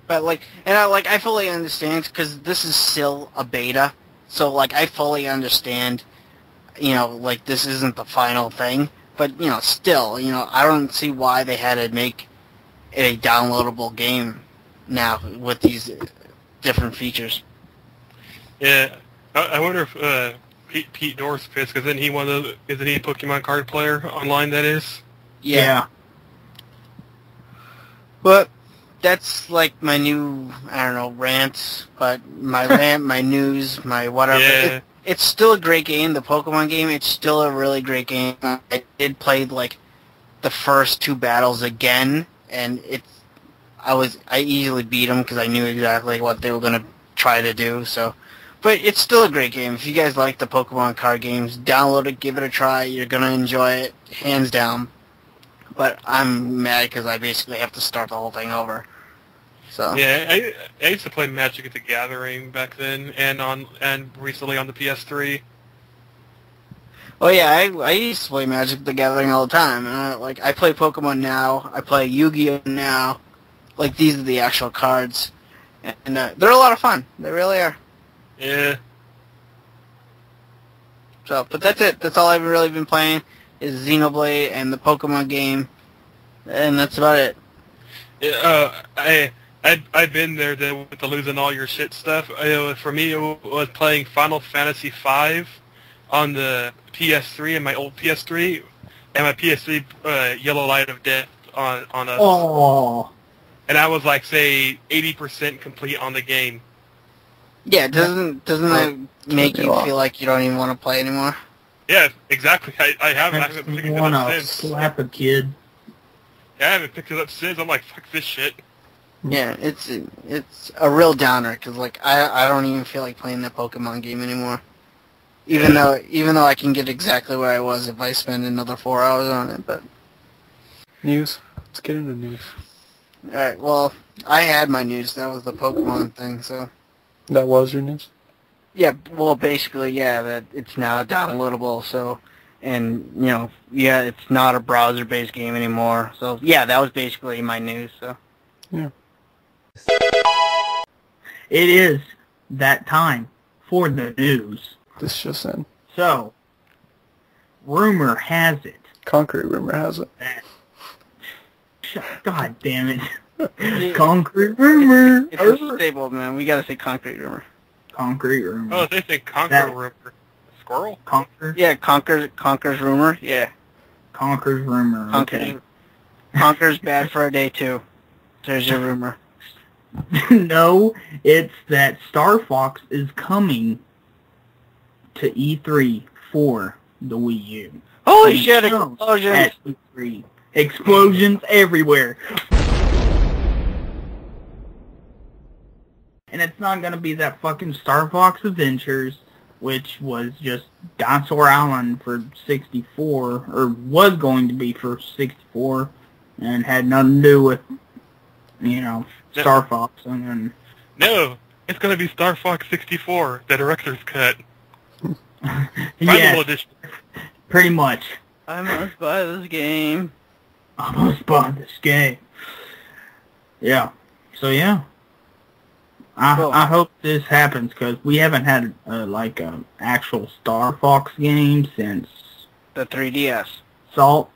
But I fully understand because this is still a beta, so like I fully understand. Like this isn't the final thing, but still, I don't see why they had to make it a downloadable game now with these different features. Yeah, I wonder if Pete Dorf's pissed because isn't he a Pokemon card player online? That is. Yeah. But that's like my new, I don't know, rant, but my rant, my news, my whatever. Yeah. It's still a great game, the Pokemon game. It's still a really great game. I did play like the first 2 battles again, and I easily beat them because I knew exactly what they were going to try to do. So, but it's still a great game. If you guys like the Pokemon card games, download it, give it a try. You're going to enjoy it, hands down. But I'm mad because I basically have to start the whole thing over. So yeah, I used to play Magic: The Gathering back then, and recently on the PS3. Oh yeah, I used to play Magic: The Gathering all the time. I play Pokemon now. I play Yu-Gi-Oh now. Like these are the actual cards, and they're a lot of fun. They really are. Yeah. So, but that's it. That's all I've really been playing is Xenoblade and the Pokemon game, and that's about it. I've been there with the losing all your shit stuff. For me, it was playing Final Fantasy V on the PS3 and my old PS3, and my PS3 Yellow Light of Death on a. Oh. And I was like, say, 80% complete on the game. Yeah, doesn't that make you feel like you don't even want to play anymore? Yeah, exactly. I haven't picked it up since. Slap a kid. Yeah, I haven't picked it up since. I'm like, fuck this shit. Yeah, it's a real downer because like I don't even feel like playing that Pokemon game anymore. Even though I can get exactly where I was if I spend another 4 hours on it, but News. Let's get into news. all right. Well, I had my news. That was the Pokemon thing. So That was your news? yeah. Well, basically, yeah. That it's now downloadable. So, and yeah, it's not a browser-based game anymore. So yeah, that was basically my news. So Yeah. It is that time for the news. This just in. So, rumor has it. Concrete rumor has it. God damn it. Concrete rumor. it's a staple, man. We gotta say concrete rumor. Concrete rumor. Oh, they say Conquer Rumor. Squirrel? Conquer? Yeah, Conquer's rumor. Yeah, Conquer's rumor. Okay. Conquer's bad for a day too. There's your rumor. No, it's that Star Fox is coming to E3 for the Wii U. Holy shit! Explosions! At E3. Explosions everywhere. And it's not going to be that fucking Star Fox Adventures, which was just Dinosaur Island for 64, or was going to be for 64, and had nothing to do with, Star Fox. And then No, it's going to be Star Fox 64, the director's cut. yeah, Edition. pretty much. I must buy this game. I must buy this game. Yeah. So yeah. Cool. I hope this happens because we haven't had like an actual Star Fox game since The 3DS. Salt.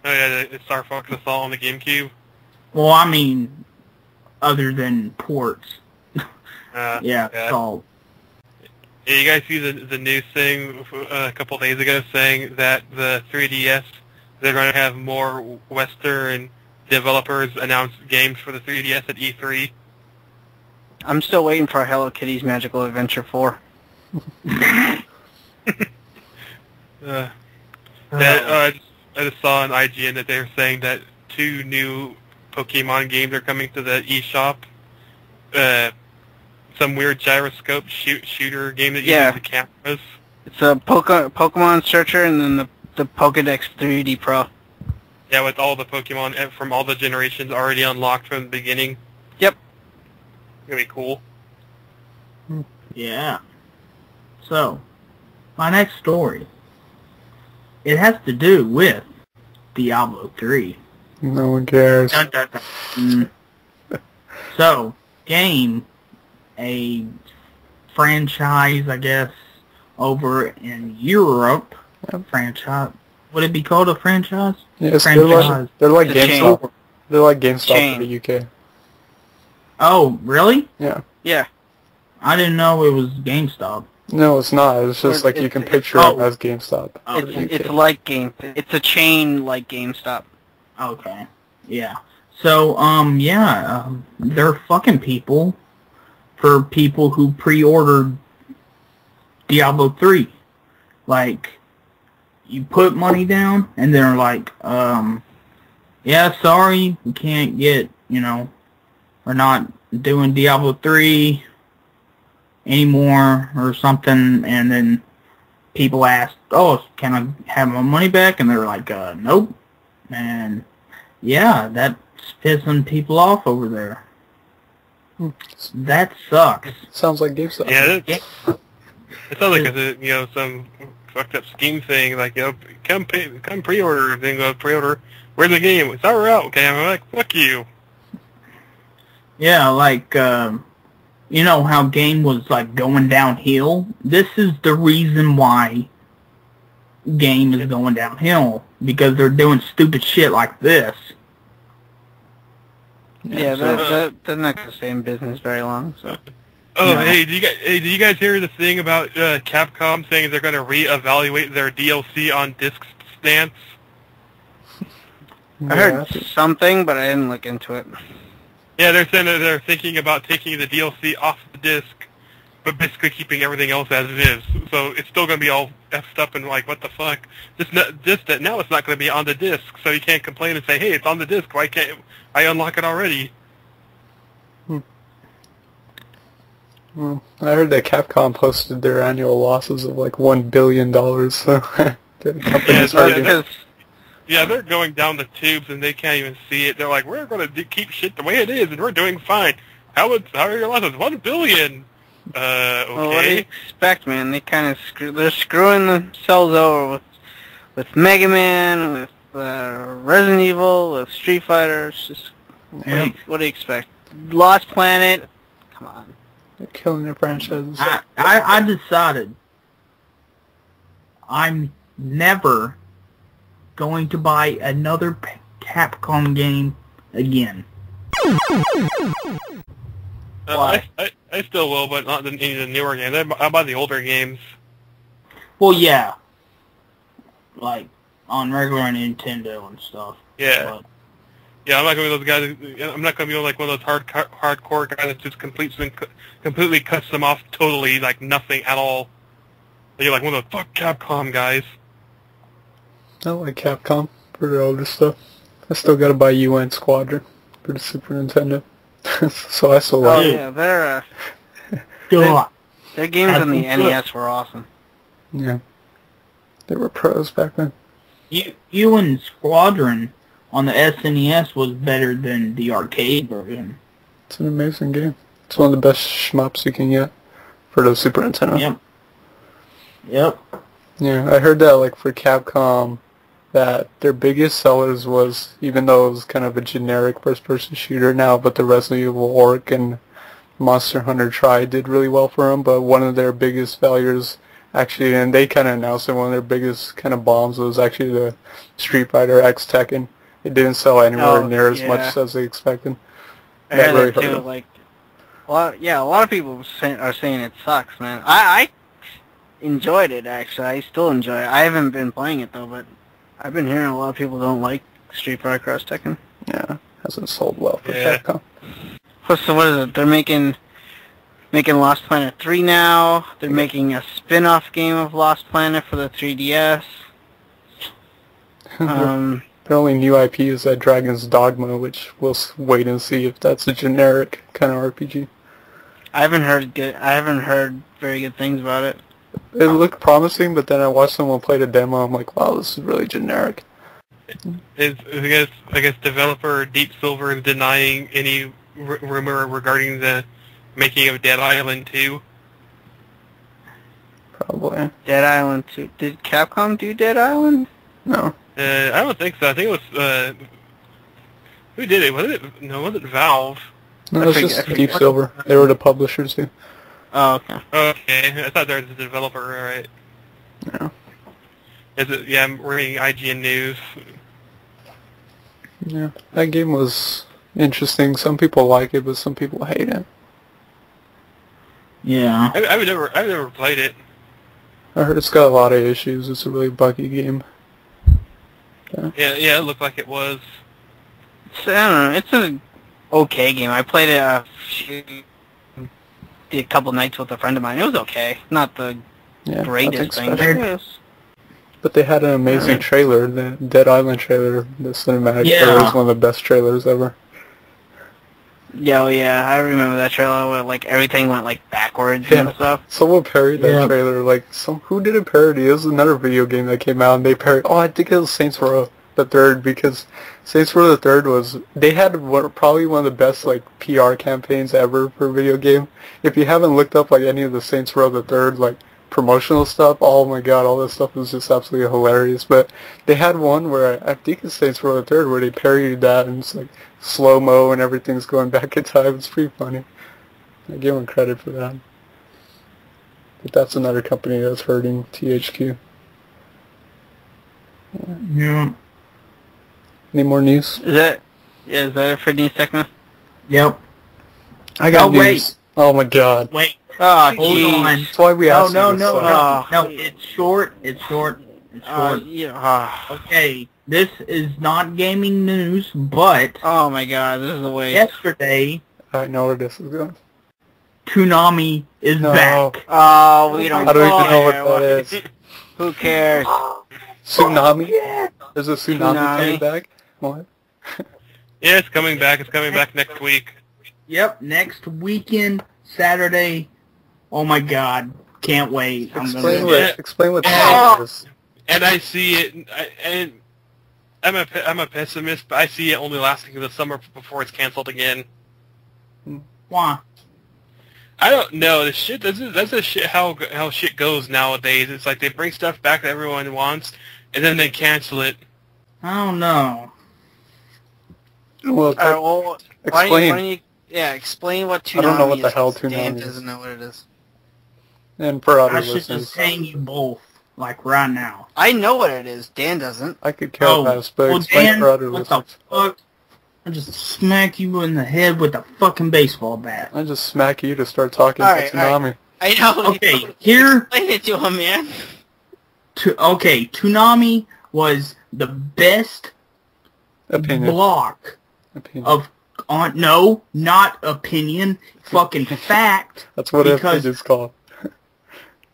Oh yeah, it's Star Fox Assault on the GameCube. Well, I mean, other than ports. Yeah. Yeah, Salt. Yeah, you guys see the news thing a couple days ago saying that the 3DS, they're going to have more Western developers announce games for the 3DS at E3. I'm still waiting for Hello Kitty's Magical Adventure 4. I just saw on IGN that they were saying that 2 new Pokemon games are coming to the eShop. Some weird gyroscope shooter game that uses the cameras. It's a Pokemon Searcher and then the Pokedex 3D Pro. Yeah, with all the Pokemon from all the generations already unlocked from the beginning. Yep. It's gonna be cool. Yeah. So, my next story, it has to do with Diablo 3. No one cares. Dun, dun, dun. So, Game, a franchise, I guess, over in Europe. Franchise. Would it be called a franchise? Yes, Franchise. they're like The GameStop. chain. They're like GameStop Chain. for the UK. Oh, really? Yeah. Yeah. I didn't know it was GameStop. No, it's not. It's just like you can picture it as GameStop. Oh, for the UK. It's like It's a chain like GameStop. Okay. Yeah. So, they're fucking people for people who pre-ordered Diablo 3. Like, you put money down, and they're like, yeah, sorry, we can't get, we're not doing Diablo 3 anymore, or something, and then people ask, oh, can I have my money back? And they're like, nope. And, yeah, that's pissing people off over there. That sucks. Sounds like GameStop. Yeah, it sounds like a, some fucked up scheme thing. Like, come pre-order. Then go pre-order. Where's the game? It's already out. Okay, I'm like, fuck you. Yeah, like, you know how Game was, like, going downhill? This is the reason why Game is going downhill. Because they're doing stupid shit like this. Yeah, they're not going to stay in business very long, so... Oh, No. hey, did you guys hear the thing about Capcom saying they're going to reevaluate their DLC on disc stance? I heard something, but I didn't look into it. Yeah, they're saying that they're thinking about taking the DLC off the disc, but basically keeping everything else as it is. So it's still going to be all effed up and like, what the fuck? Now it's not going to be on the disc, so you can't complain and say, hey, it's on the disc. Why can't I unlock it already? Well, I heard that Capcom posted their annual losses of like $1 billion, so the company's already... Yeah, they're going down the tubes and they can't even see it. They're like, we're going to keep shit the way it is and we're doing fine. How are your losses? $1 billion. Okay. Well, what do you expect, man? They kind of they're screwing themselves over with Mega Man, with Resident Evil, with Street Fighter. It's just, what do you expect? Lost Planet? Come on. They're killing their franchises. I decided I'm never going to buy another Capcom game again. I still will, but not any of the newer games. I buy the older games. Well, yeah. Like, on regular Nintendo and stuff. Yeah. But, yeah, I'm not going to be those guys. I'm not going to be like one of those hardcore guys that just completely cuts them off totally, like nothing at all. You're like one of those fuck Capcom guys. I like Capcom for their older stuff. I still gotta buy UN Squadron for the Super Nintendo. So I still like it. Yeah, their games on the NES were awesome. Yeah. They were pros back then. UN Squadron on the SNES was better than the arcade version. It's an amazing game. It's one of the best shmups you can get for the Super Nintendo. Yep. Yeah, I heard that like for Capcom, that their biggest sellers was, even though it was kind of a generic first-person shooter now, but the Resident Evil Orc and Monster Hunter Tri did really well for them, but one of their biggest failures, actually, and they kind of announced it, one of their biggest kind of bombs was actually the Street Fighter X Tekken. It didn't sell anywhere near as much as they expected. I heard that too, like, a lot of people are saying it sucks, man. I enjoyed it, actually. I still enjoy it. I haven't been playing it, though, but I've been hearing a lot of people don't like Street Fighter Cross Tekken. Yeah, hasn't sold well for Capcom. What is it? They're making Lost Planet 3 now. They're making a spin-off game of Lost Planet for the 3DS. Their only new IP is that Dragon's Dogma, which we'll wait and see if that's a generic kind of RPG. I haven't heard very good things about it. It looked promising, but then I watched someone play the demo. I'm like, wow, this is really generic. I guess developer Deep Silver is denying any rumor regarding the making of Dead Island 2. probably. Dead Island 2. Did Capcom do Dead Island? No. I don't think so. I think it was, who did it? Was it? No, was it Valve? No, it was just Deep Silver. They were the publishers, too. Oh, okay. Okay, I thought they were the developer, alright. Yeah. Is it? Yeah, I'm reading IGN News. Yeah, that game was interesting. Some people like it, but some people hate it. Yeah. I've never played it. I heard it's got a lot of issues. It's a really buggy game. Yeah, it looked like it was. I don't know. It's an okay game. I played it a couple nights with a friend of mine. It was okay. Not the greatest thing. Special. But they had an amazing trailer. The Dead Island trailer, the cinematic trailer, was one of the best trailers ever. Yeah, I remember that trailer where like everything went like backwards and stuff. Someone parodied that trailer. Like, who did a parody? It was another video game that came out, and they parodied. Oh, I think it was Saints Row the Third, because Saints Row the Third was. They had probably one of the best like PR campaigns ever for a video game. If you haven't looked up like any of the Saints Row the Third like promotional stuff, oh my god, all this stuff was just absolutely hilarious. But they had one where I think it's Saints Row the Third where they parodied that, and it's like slow-mo and everything's going back in time. It's pretty funny. I give them credit for that. But that's another company that's hurting THQ. Yeah. Any more news? Is that it for News Techno? Yep. I got news. Wait. Oh my god. Wait. Oh, Hold on. That's why we asked No, you this. no. It's short. It's short. Okay. This is not gaming news, but oh my god, this is the way. Yesterday, I know where this is going. Toonami is back. Oh, we don't. I don't even know what that is. Who cares? Tsunami? There's a tsunami coming back? What? Yeah, it's coming back. It's coming back next week. Yep, next weekend, Saturday. Oh my god, can't wait. Explain what that is. And I see it, and I'm a pessimist, but I see it only lasting the summer before it's canceled again. Why? I don't know. The shit. That's the shit. How shit goes nowadays. It's like they bring stuff back that everyone wants, and then they cancel it. I don't know. Well, explain. Why don't you, explain what Toonami is. I don't know what the hell Toonami Dan is. doesn't know what it is. And for other I should listeners, just hang you both, like right now. I know what it is. Dan doesn't. I could care less, but explain Dan, for other what listeners. the fuck? I'll just smack you in the head with a fucking baseball bat. I just smack you to start talking about Toonami. I know. Okay, here. Explain it to him, man. Toonami was the best block of no, not opinion, fucking fact. That's what opinion's called.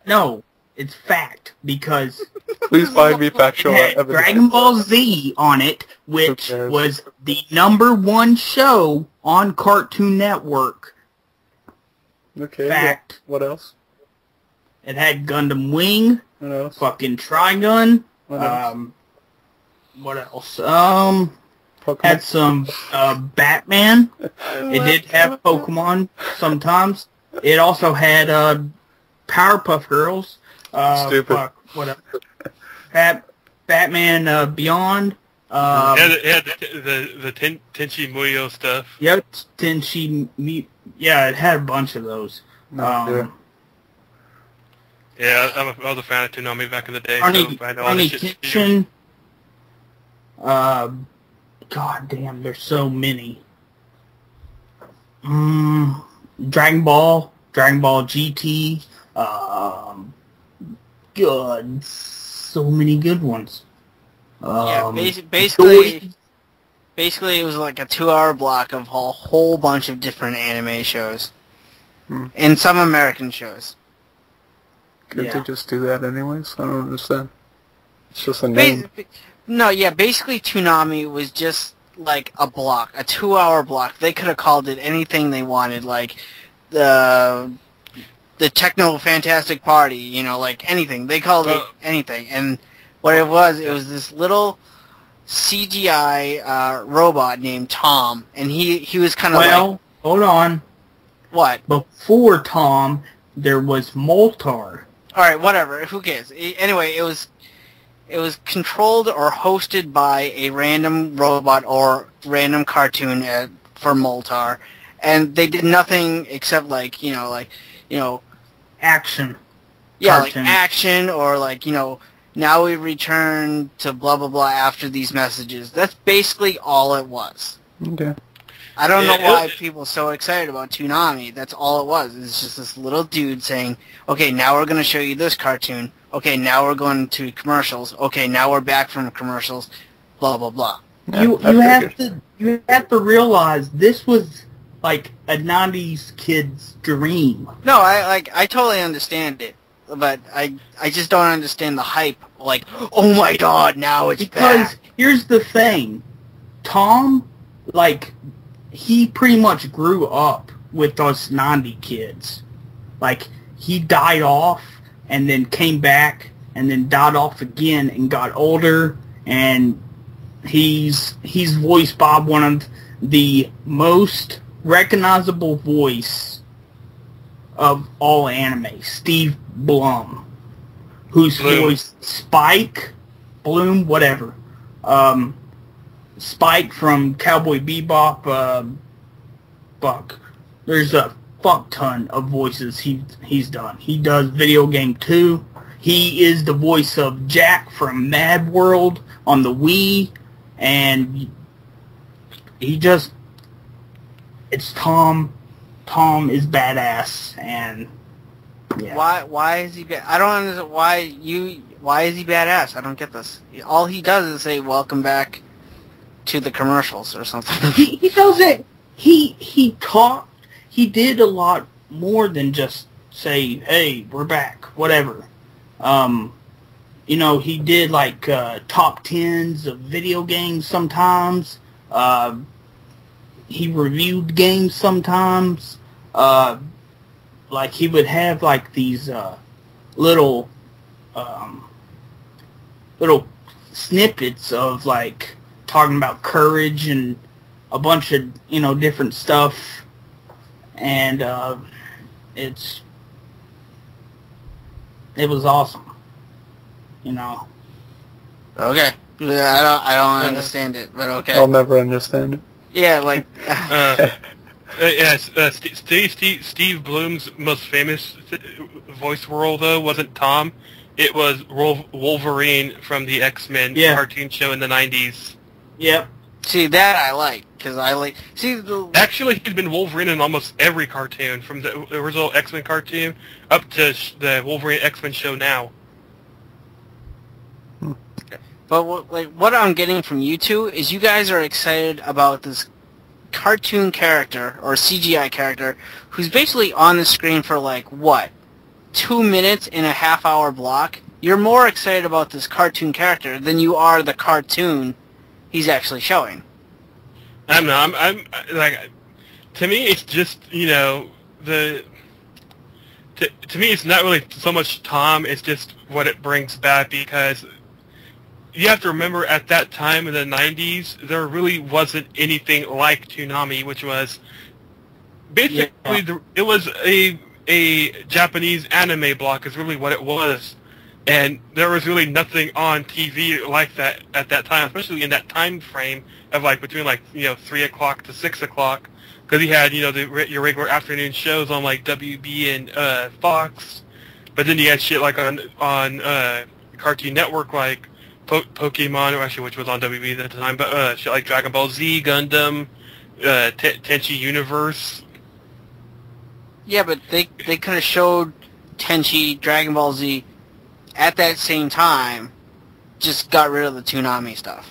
No, it's fact because please find me factual it had evidence. Dragon Ball Z on it, which was the #1 show on Cartoon Network. Okay. Fact. What else? It had Gundam Wing. What else? Fucking Trigun. What else? What else? Had some Batman. It did have Pokemon sometimes. It also had Powerpuff Girls. Stupid. Fuck, whatever. Batman Beyond. It had the Tenchi Muyo stuff. Yep, yeah, it had a bunch of those. Yeah, I was a fan of Toonami back in the day. Kitchen. God damn, there's so many. Dragon Ball GT. Good, so many good ones. Basically, it was like a 2-hour block of a whole bunch of different anime shows, and some American shows. Couldn't they just do that anyways? I don't understand. It's just a name. Basically Toonami was just like a block, a 2-hour block. They could have called it anything they wanted, like the Techno Fantastic Party, like anything. They called it anything. And what it was this little CGI robot named Tom, and he was kind of hold on. What? Before Tom, there was Moltar. All right, whatever. Who cares? Anyway, it was controlled or hosted by a random robot or random cartoon for Moltar, and they did nothing except Action. yeah, Cartoon. like action or now we return to blah blah blah after these messages. That's basically all it was. Okay. I don't know why people are so excited about Toonami. That's all it was. It's just this little dude saying, okay, now we're going to show you this cartoon. Okay, now we're going to commercials. Okay, now we're back from commercials. Blah, blah, blah. You have to realize this was like a 90s kid's dream. No, I totally understand it. But I just don't understand the hype. Like, oh my god, now it's Because back. here's the thing. Tom, he pretty much grew up with us 90 kids. Like, he died off and then came back and then died off again and got older, and he's voiced by one of the most recognizable voice of all anime, Steve Blum, who's voiced Spike, Bloom, whatever. Spike from Cowboy Bebop, fuck. There's a fuck ton of voices he's done. He does video game too. He is the voice of Jack from Mad World on the Wii, and it's Tom. Tom is badass, and yeah. Why is he I don't understand why is he badass? I don't get this. All he does is say welcome back to the commercials or something. He doesn't. He talked. He did a lot more than just say, "Hey, we're back," whatever. He did top 10s of video games sometimes. He reviewed games sometimes. He would have these little snippets of talking about courage and a bunch of different stuff, and it was awesome. Okay. I don't understand it, but okay. I'll never understand it. Yeah, Steve Bloom's most famous voice role, though, wasn't Tom. It was Wolverine from the X-Men cartoon show in the 90s. Yep. See, that I like, because Actually, he's been Wolverine in almost every cartoon, from the original X-Men cartoon up to the Wolverine X-Men show now. But what I'm getting from you two is you guys are excited about this cartoon character or CGI character who's basically on the screen for 2 minutes in a half-hour block. You're more excited about this cartoon character than you are the cartoon he's actually showing. I don't know. I'm to me, it's just to me, it's not really so much Tom. It's just what it brings back, because you have to remember at that time in the 90s, there really wasn't anything like Toonami, which was basically it was a Japanese anime block is really what it was. And there was really nothing on TV like that at that time, especially in that time frame of between 3 o'clock to 6 o'clock, because you had your regular afternoon shows on WB and Fox, but then you had shit on Cartoon Network Pokemon, or actually which was on WB at the time, but shit like Dragon Ball Z, Gundam, Tenchi Universe. Yeah, but they could have showed Tenchi, Dragon Ball Z at that same time, just got rid of the Toonami stuff.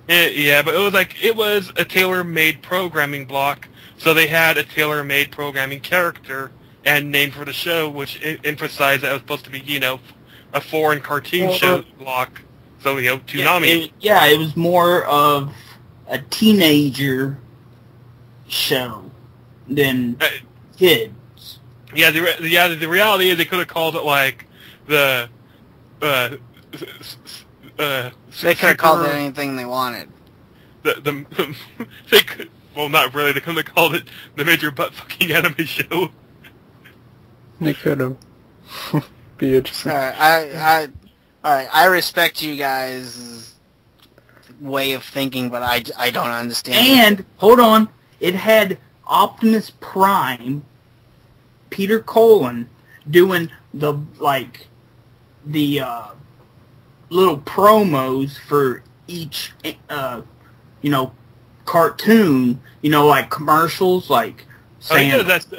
Yeah, but it was a tailor-made programming block, so they had a tailor-made programming character and name for the show, which emphasized that it was supposed to be, a foreign cartoon show block. So, Toonami. It was more of a teenager show than kids. Yeah, the reality is they could have called it the they could have called it anything they wanted. They could, well, not really. They could have called it the Major Butt Fucking Anime Show. They could have. be interesting. Alright, I respect you guys' way of thinking, but I don't understand. And, hold on, it had Optimus Prime, Peter Cullen, doing the little promos for each, cartoon, like commercials, like saying...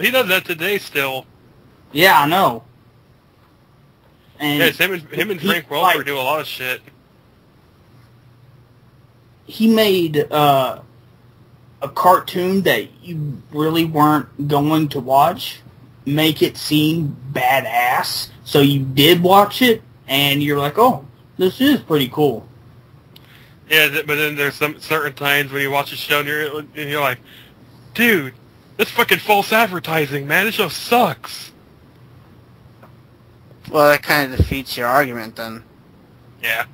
He does that today still. Yeah, I know. And yes, him and Frank Welker do a lot of shit. He made a cartoon that you really weren't going to watch, make it seem badass, so you did watch it, and you're like, oh, this is pretty cool. Yeah, but then there's some certain times when you watch a show and you're like, dude, this fucking false advertising, man. This show sucks. Well, that kind of defeats your argument, then. Yeah.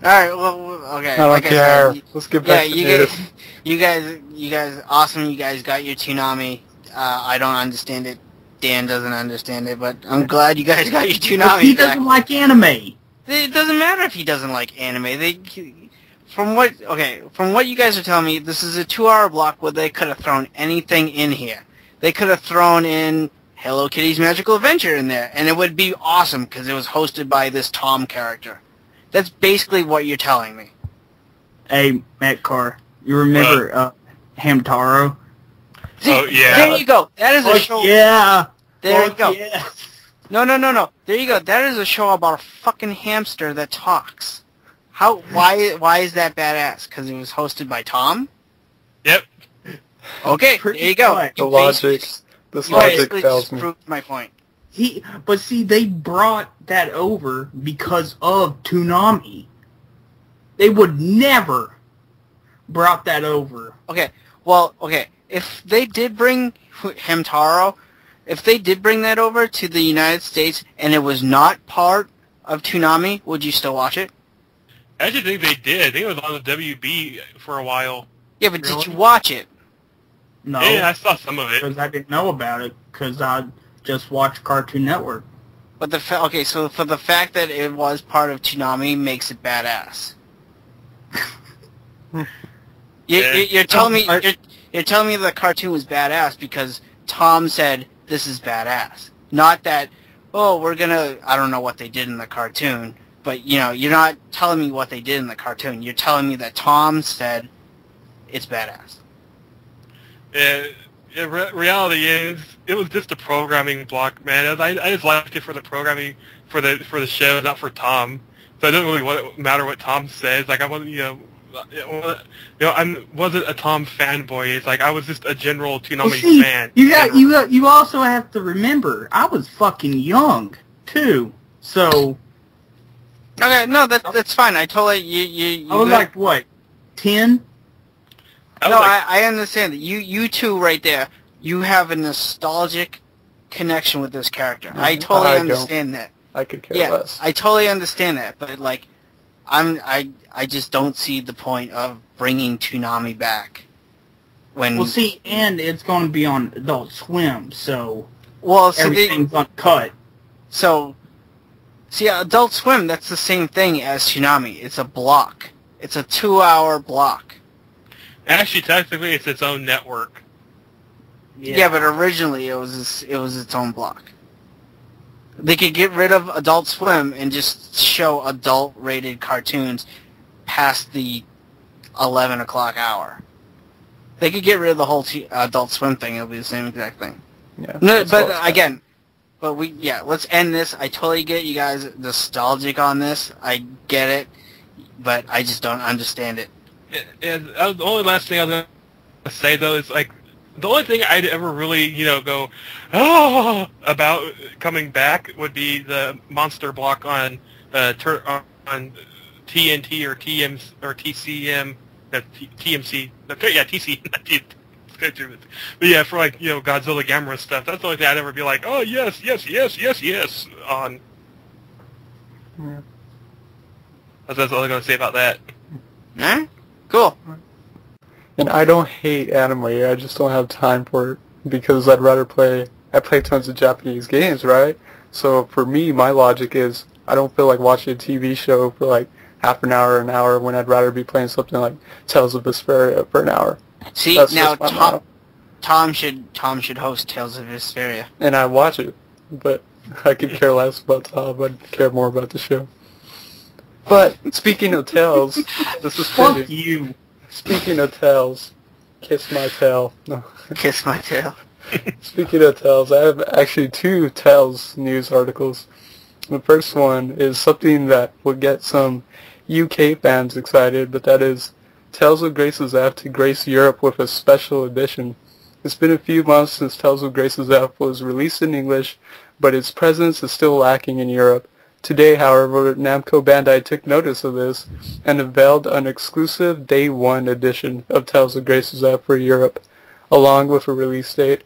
Alright, well, okay. I don't care. Let's get back to this. You guys, awesome. You guys got your Toonami. I don't understand it. Dan doesn't understand it, but I'm glad you guys got your Toonami. He doesn't like anime. It doesn't matter if he doesn't like anime. From what you guys are telling me, this is a 2-hour block where they could have thrown anything in here. They could have thrown in Hello Kitty's Magical Adventure in there, and it would be awesome because it was hosted by this Tom character. That's basically what you're telling me. Hey, Matt Carr, you remember Hamtaro? See, oh, yeah. There you go. That is a show. Yeah. There you go. Yeah. No. There you go. That is a show about a fucking hamster that talks. Why is that badass? Because it was hosted by Tom? Yep. Okay, there you go. This logic tells me. Proved my point. But see, they brought that over because of Toonami. They would never brought that over. Okay, well, if they did bring Hamtaro, if they did bring that over to the United States and it was not part of Toonami, would you still watch it? I actually think they did. I think it was on the WB for a while. Yeah, but did you watch it? No. Yeah, I saw some of it. Because I didn't know about it, because I just watched Cartoon Network. But so for the fact that it was part of Toonami makes it badass. You're telling me the cartoon was badass because Tom said this is badass. Not that, I don't know what they did in the cartoon, but you're not telling me what they did in the cartoon. You're telling me that Tom said it's badass. Reality is, it was just a programming block, man. I just liked it for the programming, for the show, not for Tom. So it doesn't really matter what Tom says. Like I wasn't, I wasn't a Tom fanboy. It's like I was just a general Toonami fan. You also have to remember, I was fucking young too. So. Okay, no, that's fine. I totally you I was like what, 10? No, I understand that. You two right there, you have a nostalgic connection with this character. I totally understand that. I could care less. I totally understand that, but like, I just don't see the point of bringing Toonami back. And it's going to be on Adult Swim, so everything's uncut. So, see, Adult Swim, that's the same thing as Toonami. It's a block. It's a 2-hour block. Actually, technically, it's its own network. Yeah, but originally it was its own block. They could get rid of Adult Swim and just show adult-rated cartoons past the 11 o'clock hour. They could get rid of the whole Adult Swim thing. It'll be the same exact thing. Yeah. No, but again, let's end this. I totally get you guys nostalgic on this. I get it, but I just don't understand it. And the only last thing I was going to say, though, is, like, the only thing I'd ever really, go, about coming back would be the monster block on TNT or TCM, TMC. Yeah, TC. But yeah, for, like, Godzilla Gamera stuff, that's the only thing I'd ever be like, oh, yes, on. Yeah. That's all I'm going to say about that. Huh? Cool. And I don't hate anime, I just don't have time for it, because I'd rather play I play tons of Japanese games, right? So for me, my logic is I don't feel like watching a TV show for like half an hour when I'd rather be playing something like Tales of Vesperia for an hour. See, That's now just my motto. Tom should host Tales of Vesperia. And I watch it, but I could care less about Tom. I'd care more about the show. But speaking of Tales, this is Fuck fitting. you. Speaking of Tales, kiss my tail. No. Kiss my tail. Speaking of Tales, I have actually 2 Tales news articles. The first one is something that will get some UK fans excited, but that is Tales of Grace's F to grace Europe with a special edition. It's been a few months since Tales of Grace's F was released in English, but its presence is still lacking in Europe. Today, however, Namco Bandai took notice of this and unveiled an exclusive Day 1 edition of Tales of Grace's F for Europe, along with a release date.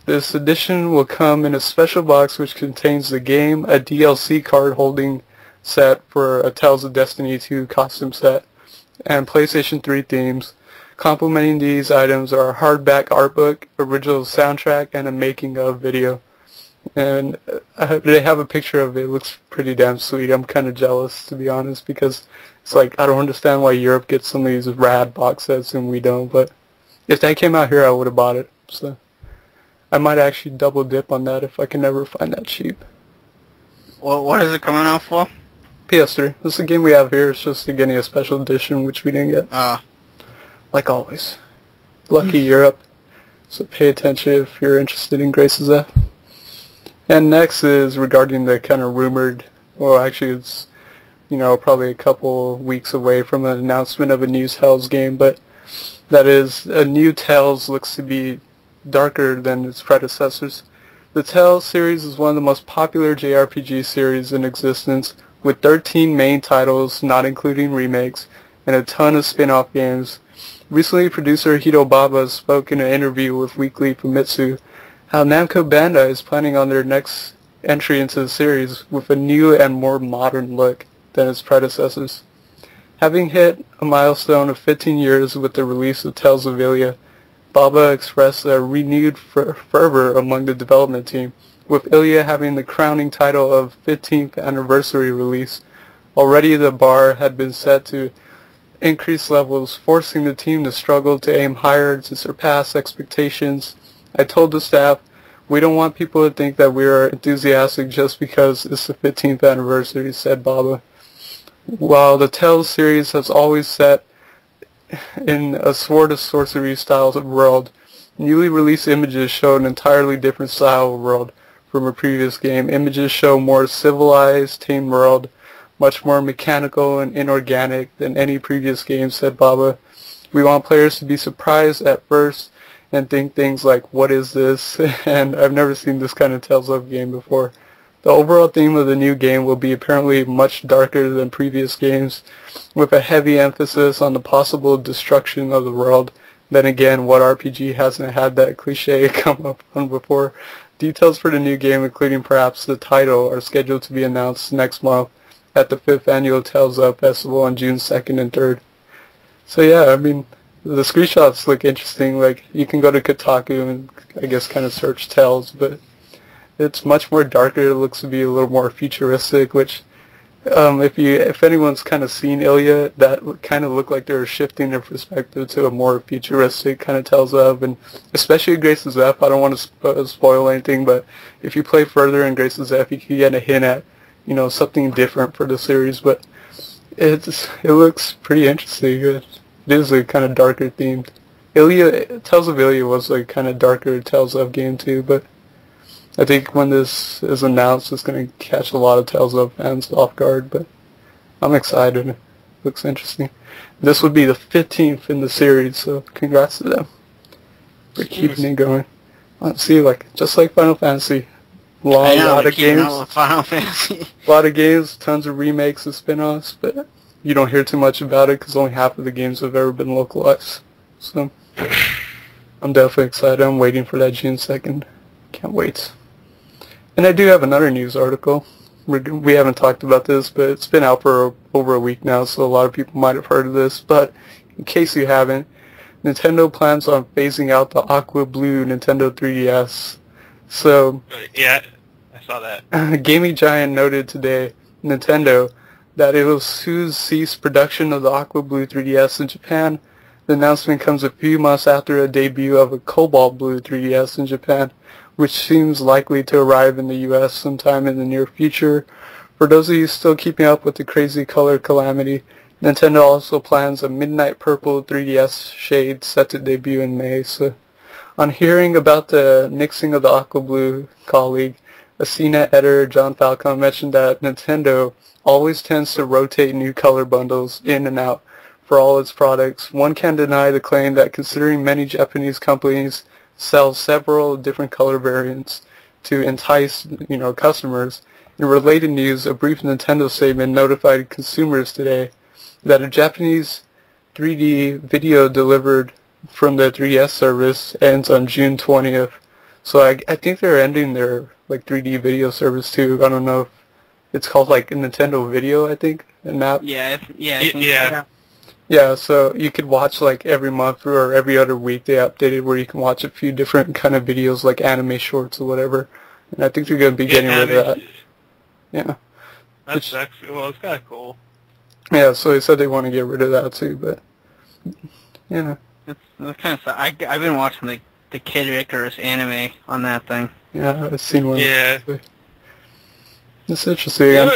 This edition will come in a special box which contains the game, a DLC card holding set for a Tales of Destiny 2 costume set, and PlayStation 3 themes. Complementing these items are a hardback art book, original soundtrack, and a making of video. And they have a picture of it. It looks pretty damn sweet. I'm kind of jealous, to be honest, because it's like I don't understand why Europe gets some of these rad box sets and we don't. But if that came out here, I would have bought it. So I might actually double dip on that if I can ever find that cheap. Well, what is it coming out for? PS3. This is the game we have here. It's just getting a special edition, which we didn't get. Like always. Lucky Europe. So pay attention if you're interested in Grace's F. And next is regarding the kind of rumored, well actually it's, probably a couple weeks away from an announcement of a new Tales game, but that is, a new Tales looks to be darker than its predecessors. The Tales series is one of the most popular JRPG series in existence, with 13 main titles, not including remakes, and a ton of spin-off games. Recently, producer Hito Baba spoke in an interview with Weekly Famitsu how Namco Bandai is planning on their next entry into the series with a new and more modern look than its predecessors. Having hit a milestone of 15 years with the release of Tales of Ilia, Baba expressed a renewed fervor among the development team, with Ilia having the crowning title of 15th anniversary release. Already the bar had been set to increased levels, forcing the team to struggle to aim higher to surpass expectations. I told the staff, we don't want people to think that we are enthusiastic just because it's the 15th anniversary, said Baba. While the Tales series has always set in a Sword of Sorcery style of world, newly released images show an entirely different style of world from a previous game. Images show more civilized, tame world, much more mechanical and inorganic than any previous game, said Baba. We want players to be surprised at first and think things like, what is this? And I've never seen this kind of Tales of game before. The overall theme of the new game will be apparently much darker than previous games, with a heavy emphasis on the possible destruction of the world. Then again, what RPG hasn't had that cliche come up on before? Details for the new game, including perhaps the title, are scheduled to be announced next month at the 5th Annual Tales of Festival on June 2nd and 3rd. So yeah, I mean, the screenshots look interesting. Like, you can go to Kotaku and I guess kind of search Tales, but it's much more darker. It looks to be a little more futuristic, which if anyone's kind of seen Ilia, that kind of looked like they were shifting their perspective to a more futuristic kind of Tales of, and especially Grace's F. I don't want to spoil anything, but if you play further in Grace's F, you can get a hint at, something different for the series, but it looks pretty interesting. It is a kind of darker themed. Tales of Ilia was a kind of darker Tales of game too, but I think when this is announced, it's going to catch a lot of Tales of fans off guard, but I'm excited. It looks interesting. This would be the 15th in the series, so congrats to them for keeping it going. See, just like Final Fantasy, lot of games, Final Fantasy. a lot of games, tons of remakes and spin-offs, but you don't hear too much about it because only half of the games have ever been localized. So I'm definitely excited. I'm waiting for that June 2nd. Can't wait. And I do have another news article. We haven't talked about this, but it's been out for over a week now, so a lot of people might have heard of this. But in case you haven't, Nintendo plans on phasing out the Aqua Blue Nintendo 3DS So, Yeah, I saw that. Gaming Giant noted today, Nintendo, that it will soon cease production of the Aqua Blue 3DS in Japan. The announcement comes a few months after a debut of a Cobalt Blue 3DS in Japan, which seems likely to arrive in the US sometime in the near future. For those of you still keeping up with the crazy color calamity, Nintendo also plans a Midnight Purple 3DS shade set to debut in May. So, on hearing about the nixing of the Aqua Blue colleague, a CNET editor, John Falcone, mentioned that Nintendo always tends to rotate new color bundles in and out for all its products. One can't deny the claim that considering many Japanese companies sell several different color variants to entice, customers. In related news, a brief Nintendo statement notified consumers today that a Japanese 3D video delivered from the 3DS service ends on June 20th. So I think they're ending their 3D video service too. I don't know if it's called Nintendo Video, I think, and that. Yeah, Yeah. Yeah, so you could watch every month or every other week they updated where you can watch a few different kind of videos like anime shorts or whatever. And I think they're going to be getting rid of that. Yeah. That's actually, well, it's kind of cool. Yeah, so they said they want to get rid of that too, but, It's kind of sad. I've been watching the Kid Icarus anime on that thing. Yeah, I've seen one. Yeah. It's interesting.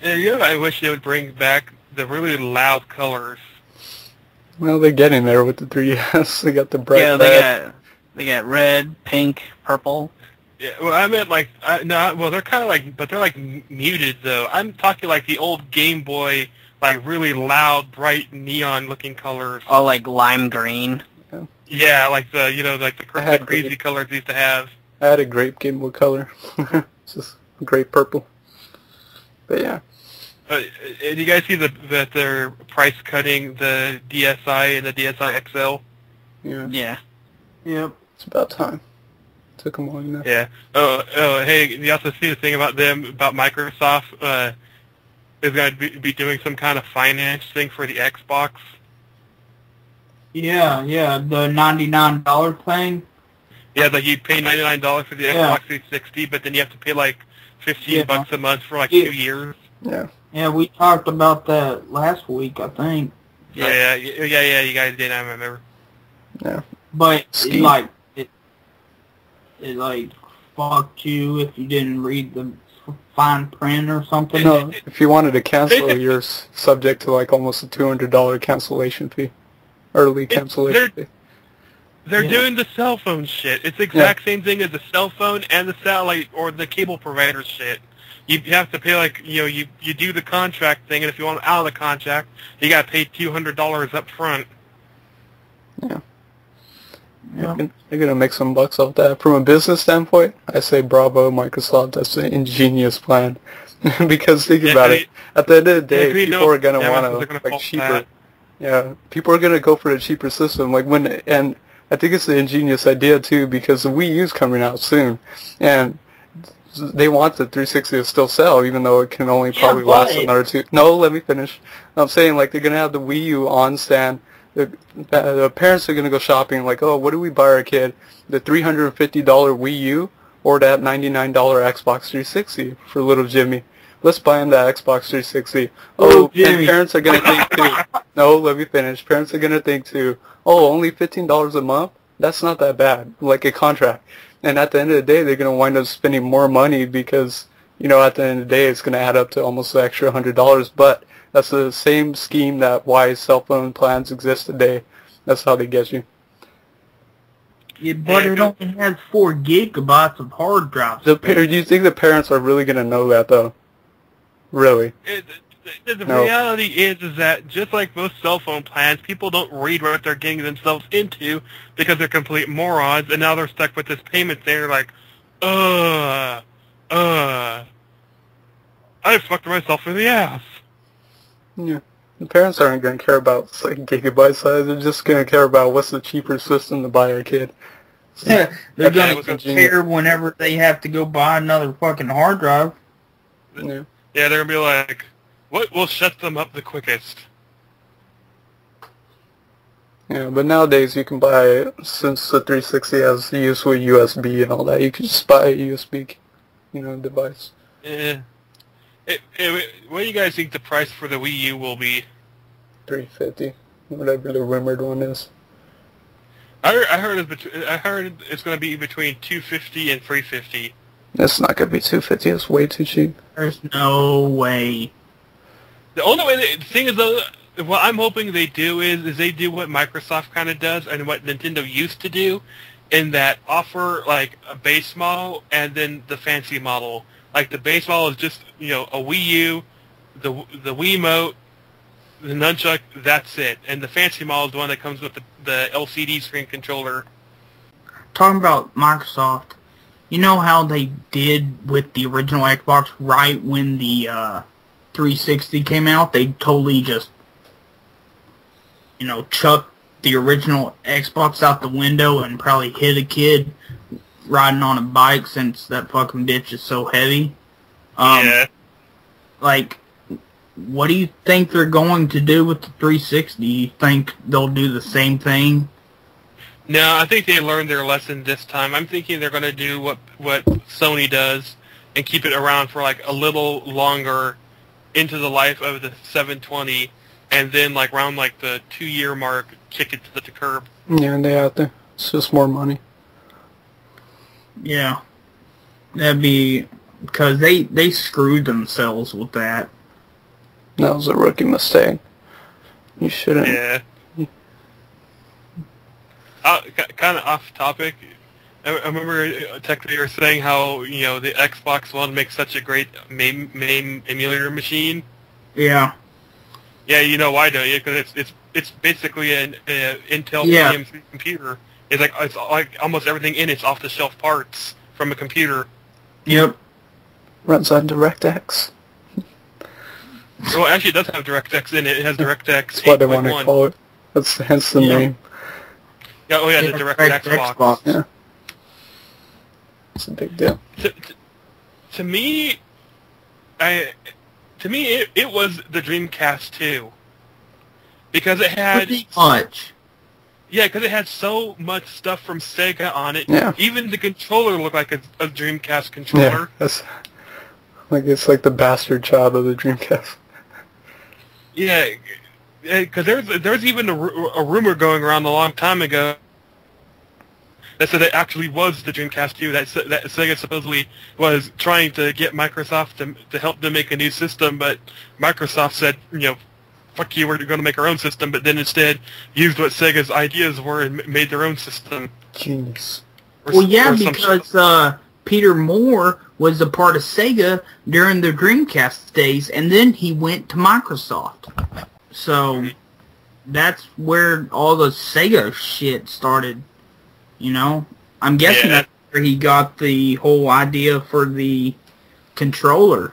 I wish they would bring back the really loud colors. Well, they're getting there with the 3DS. They got the bright red. They got red, pink, purple. Yeah, well, I meant they're kind of but they're muted though. I'm talking the old Game Boy, really loud, bright, neon-looking colors. Oh, like lime green. Yeah, the crazy colors they used to have. I had a grape Game Boy Color. It's just grape purple. But yeah. Do you guys see that they're price cutting the DSi and the DSi XL? Yeah. Yeah. Yep. It's about time. Took them long enough. Yeah. Oh, hey, you also see the thing about Microsoft is going to be doing some kind of finance thing for the Xbox. Yeah, the $99 thing. Yeah, you pay $99 for the Xbox 360, but then you have to pay $15 a month for 2 years. Yeah. Yeah, we talked about that last week, I think. Yeah, you guys did, I remember. Yeah. But it fucked you if you didn't read the fine print or something. No, if you wanted to cancel, you're subject to almost a $200 cancellation fee. Early cancellation fee. They're doing the cell phone shit. It's the exact same thing as the cell phone and the satellite or the cable provider shit. You have to pay you do the contract thing, and if you want out of the contract, you got to pay $200 up front. Yeah. They're going to make some bucks off that. From a business standpoint, I say bravo, Microsoft. That's an ingenious plan. Because think about it. At the end of the day, people are going to want to cheaper. Yeah, people are going to go for the cheaper system. And I think it's an ingenious idea too, because the Wii U's coming out soon, and they want the 360 to still sell, even though it can only probably last another 2. No, let me finish. I'm saying they're going to have the Wii U on stand. The parents are going to go shopping oh, what do we buy our kid? The $350 Wii U or that $99 Xbox 360 for little Jimmy? Let's buy him that Xbox 360. Oh, and parents are going to think too. No, let me finish. Parents are going to think too, oh, only $15 a month? That's not that bad, like a contract. And at the end of the day, they're going to wind up spending more money because, at the end of the day, it's going to add up to almost an extra $100. But that's the same scheme that why cell phone plans exist today. That's how they get you. Yeah, but it only has 4 gigabytes of hard drive space. Do you think the parents are really going to know that, though? Really? The reality is that just like most cell phone plans, people don't read what they're getting themselves into because they're complete morons, and now they're stuck with this payment thing. They're like, I fucked myself in the ass. Yeah. The parents aren't going to care about gigabyte size. They're just going to care about what's the cheaper system to buy a kid. So, they're going to care whenever they have to go buy another fucking hard drive. Yeah. Yeah, they're going to be like, what will shut them up the quickest? Yeah, but nowadays you can buy, since the 360 has use with USB and all that, you can just buy a USB, device. Yeah. What do you guys think the price for the Wii U will be? $350, whatever the rumored one is. I heard it's going to be between $250 and $350. It's not going to be $250. It's way too cheap. There's no way. The only way, the thing is though, what I'm hoping they do is they do what Microsoft kind of does and what Nintendo used to do, in that offer like a base model and then the fancy model. Like the base model is just a Wii U, the Wiimote, the nunchuck. That's it. And the fancy model is the one that comes with the LCD screen controller. Talking about Microsoft, you know how they did with the original Xbox right when the 360 came out? They totally just chuck the original Xbox out the window and probably hit a kid riding on a bike, since that fucking bitch is so heavy. Yeah. Like, what do you think they're going to do with the 360? Do you think they'll do the same thing? No, I think they learned their lesson this time. I'm thinking they're going to do what Sony does and keep it around for like a little longer into the life of the 720. And then, like, around, like, the 2-year mark, kick it to the curb. Yeah, and they have to. It's just more money. Yeah. That'd be... Because they screwed themselves with that. That was a rookie mistake. You shouldn't... Yeah. Kind of off topic. I remember technically you were saying how, the Xbox One makes such a great MAME emulator machine. Yeah. Yeah, you know why, don't you? Because it's basically an Intel PM3 computer. It's like almost everything in it's off-the-shelf parts from a computer. Yep. Runs on DirectX. Well, actually, it does have DirectX in it. It has DirectX 8.1. That's what they want to call it. That's hence the name. Yeah, oh yeah, the DirectX box. Yeah. It's a big deal. To me, it was the Dreamcast 2. Because it had... Pretty much. Yeah, because it had so much stuff from Sega on it. Yeah. Even the controller looked like a Dreamcast controller. Yeah, it's like the bastard child of the Dreamcast. Yeah, because there's even a rumor going around a long time ago that said it actually was the Dreamcast 2, that Sega supposedly was trying to get Microsoft to help them make a new system, but Microsoft said, fuck you, we're going to make our own system, but then instead used what Sega's ideas were and made their own system. Genius. Because Peter Moore was a part of Sega during the Dreamcast days, and then he went to Microsoft. So, that's where all the Sega shit started, I'm guessing that's where he got the whole idea for the controller.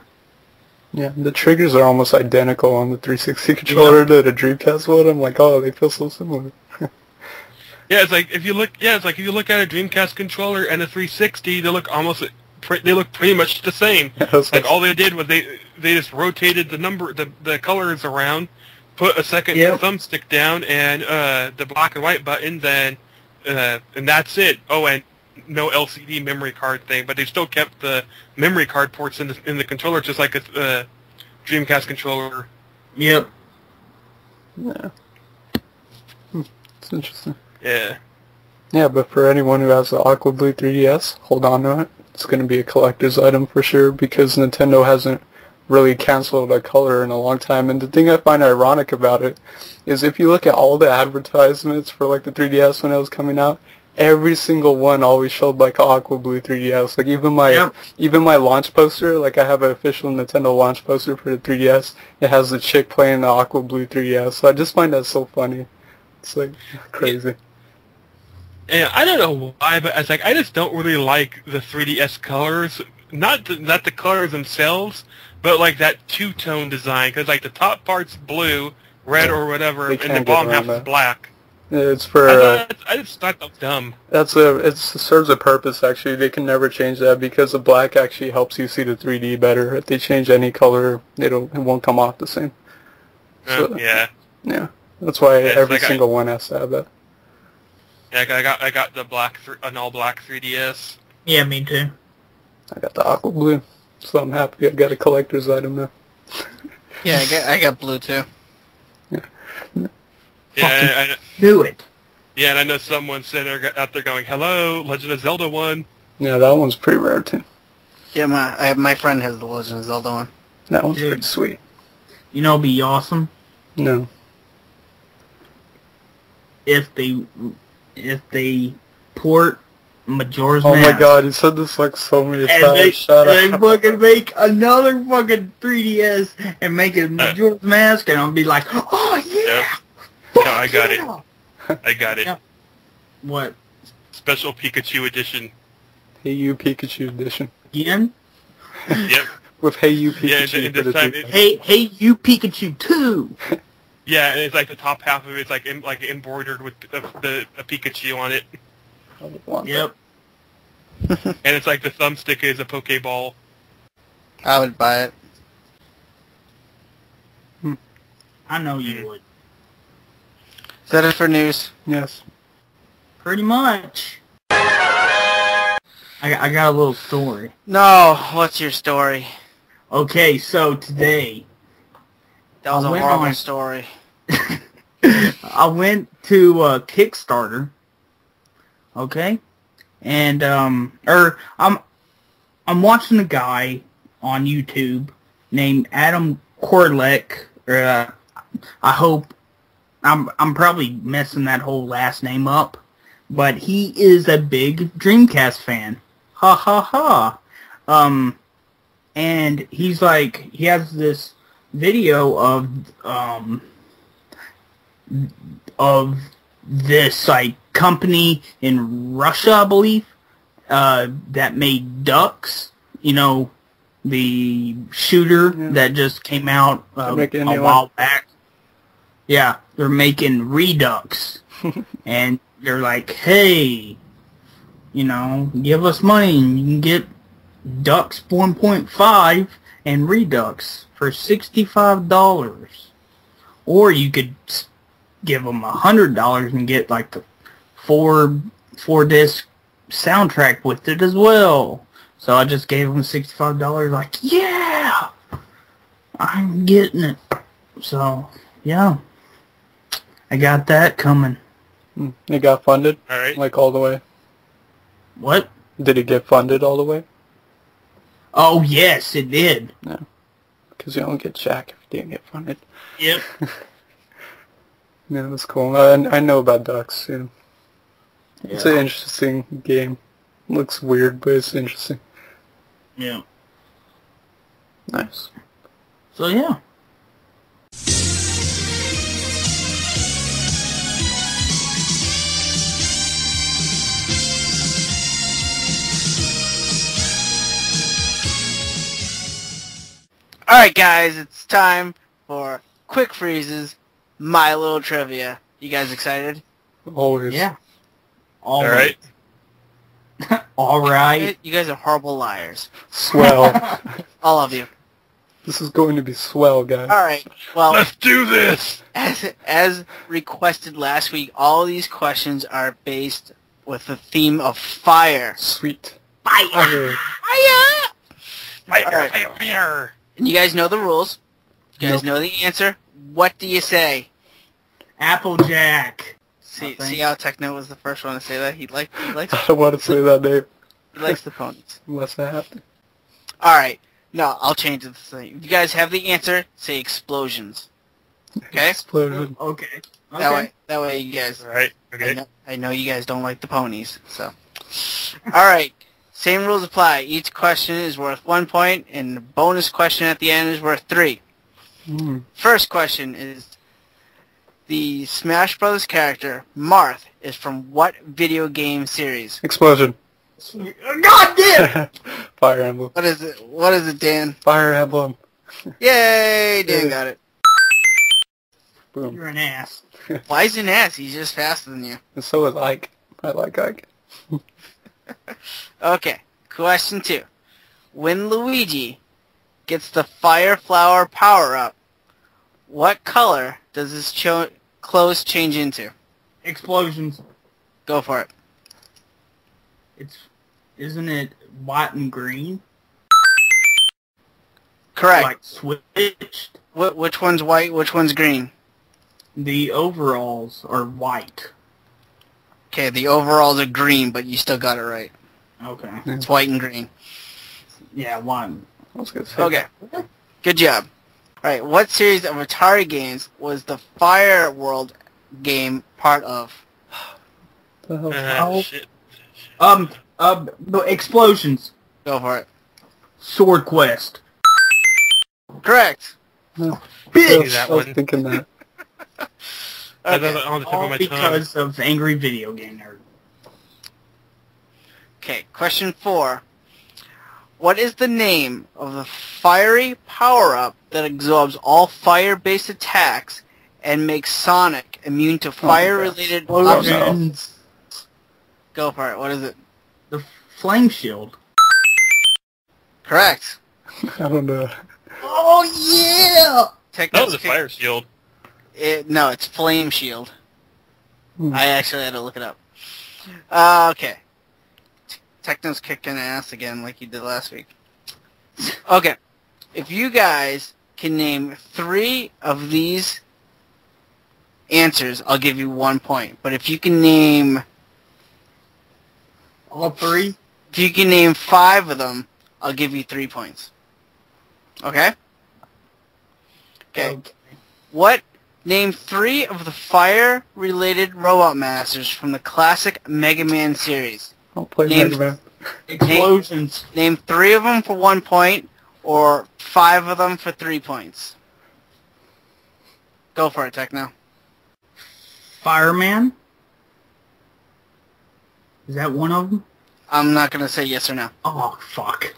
Yeah, the triggers are almost identical on the 360 controller to the Dreamcast one. I'm like, oh, they feel so similar. Yeah, it's like if you look at a Dreamcast controller and a 360, they look pretty much the same. Yeah, like all they did was they just rotated the colors around, put a second thumbstick down and the black and white button, then and that's it. Oh, and no LCD memory card thing, but they still kept the memory card ports in the controller, just like a Dreamcast controller. Yep. Yeah. It's interesting. Yeah. Yeah, but for anyone who has the Aqua Blue 3DS, hold on to it. It's going to be a collector's item for sure, because Nintendo hasn't really canceled a color in a long time. And the thing I find ironic about it is if you look at all the advertisements for like the 3DS when it was coming out, every single one always showed like Aqua Blue 3DS. Like even my launch poster, like I have an official Nintendo launch poster for the 3DS. It has the chick playing the Aqua Blue 3DS. So I just find that so funny. It's like crazy. Yeah, I don't know why, but it's like I just don't really like the 3DS colors. Not the colors themselves, but like that two-tone design. Because like the top part's blue, red or whatever, and the bottom half is black. It's for. I just thought that was dumb. It serves a purpose actually. They can never change that because the black actually helps you see the 3D better. If they change any color, it won't come off the same. So, yeah. Yeah. That's why Yes, every single one has to have that. Yeah, I got the an all black 3DS. Yeah, me too. I got the Aqua Blue, so I'm happy I got a collector's item now. Yeah, I got blue too. Yeah, Do it. yeah, and I know someone sitting out there going, "Hello, Legend of Zelda one." Yeah, that one's pretty rare too. Yeah, my friend has the Legend of Zelda one. That one's Dude. pretty sweet. You know, it'd be awesome No. if they port Majora's Oh Mask. my god, you said this like so many And times. Shut they up. fucking make another fucking 3DS and make it Majora's Mask, and I'll be like, oh yeah! Yep. Fuck No, I got it. yeah! I got it. Yeah. What? Special Pikachu edition. Hey You Pikachu edition. Again? Yep. With Hey You Yeah, Pikachu. and for this the time 3DS. Hey, you Pikachu too! Yeah, and it's like the top half of it's like embroidered with a Pikachu on it, I would want Yep. and it's like the thumbstick is a Pokeball. I would buy it. I know you would. Is that it for news? that. Yes. Pretty much. I got a little story. No, what's your story? Okay, so today, That was I a went horrible on- story. I went to Kickstarter. Okay? And I'm watching a guy on YouTube named Adam Korlek. I hope I'm probably messing that whole last name up, but he is a big Dreamcast fan. Ha ha ha. And he's like, he has this video of this like company in Russia, I believe, that made Ducks. You know, the shooter that just came out a while back. Yeah, they're making Redux, and they're like, hey, you know, give us money and you can get Ducks 1.5 and Redux for $65. Or you could give them $100 and get like the four disc soundtrack with it as well. So I just gave them $65. Like, yeah, I'm getting it. So yeah, I got that coming. It got funded? All right. Like all the way? What? Did it get funded all the way? Oh yes, it did. No. Because you don't get jack if it didn't get funded. Yep. Yeah, that's cool. I know about Ducks, yeah. It's an interesting game. Looks weird, but it's interesting. Yeah. Nice. So yeah. Alright guys, it's time for Quick Freeze's My Little Trivia. You guys excited? Always. Yeah. All right. All right. You guys are horrible liars. Swell. All of you. This is going to be swell, guys. Alright, well, Let's do this. as requested last week, all these questions are based with the theme of fire. Sweet. Fire. Okay. Fire! Fire. And you guys know the rules. You guys know the answer. What do you say? Applejack. See how Techno was the first one to say that? He likes I don't want to say that name. he likes the ponies. Unless I have to. Alright. No, I'll change it to say, if you guys have the answer, say explosions. Okay? Explosion. Okay. That way you guys... All right. Okay. I know you guys don't like the ponies, so... Alright. Same rules apply. Each question is worth 1 point, and the bonus question at the end is worth 3. First question is, the Smash Brothers character, Marth, is from what video game series? Explosion. God damn! Fire Emblem. What is it? What is it, Dan? Fire Emblem. Yay! Dan got it. Boom. You're an ass. Why is he an ass? He's just faster than you. And so is Ike. I like Ike. Okay, question 2. When Luigi gets the Fire Flower power-up, what color does his clothes change into? Explosions. Go for it. Isn't it white and green? Correct. Like switched. Which one's white? Which one's green? The overalls are white. Okay, the overalls are green, but you still got it right. Okay. It's white and green. Yeah, one. I was gonna say. Okay. Good job. Alright, what series of Atari games was the Fire World game part of? The hell? Shit. Explosions. Go for it. Sword Quest. Correct. No. Bitch! that I was one. thinking that. Okay. On the tip All of my tongue. because of Angry Video Game Nerd. Okay, question 4. What is the name of the fiery power-up that absorbs all fire-based attacks and makes Sonic immune to fire-related Explosions. Go for it. What is it? The Flame Shield. Correct. I don't know. Oh, yeah! That was a fire shield. No, it's Flame Shield. Hmm. I actually had to look it up. Okay. Techno's kicking ass again like you did last week. Okay. If you guys can name 3 of these answers, I'll give you 1 point. But if you can name... All 3? If you can name 5 of them, I'll give you 3 points. Okay? Okay. Name 3 of the fire-related robot masters from the classic Mega Man series. I'll play Name- Mega Man. Explosions. Name 3 of them for 1 point, or 5 of them for 3 points. Go for it, Techno. Fireman? Is that one of them? I'm not going to say yes or no. Oh, fuck.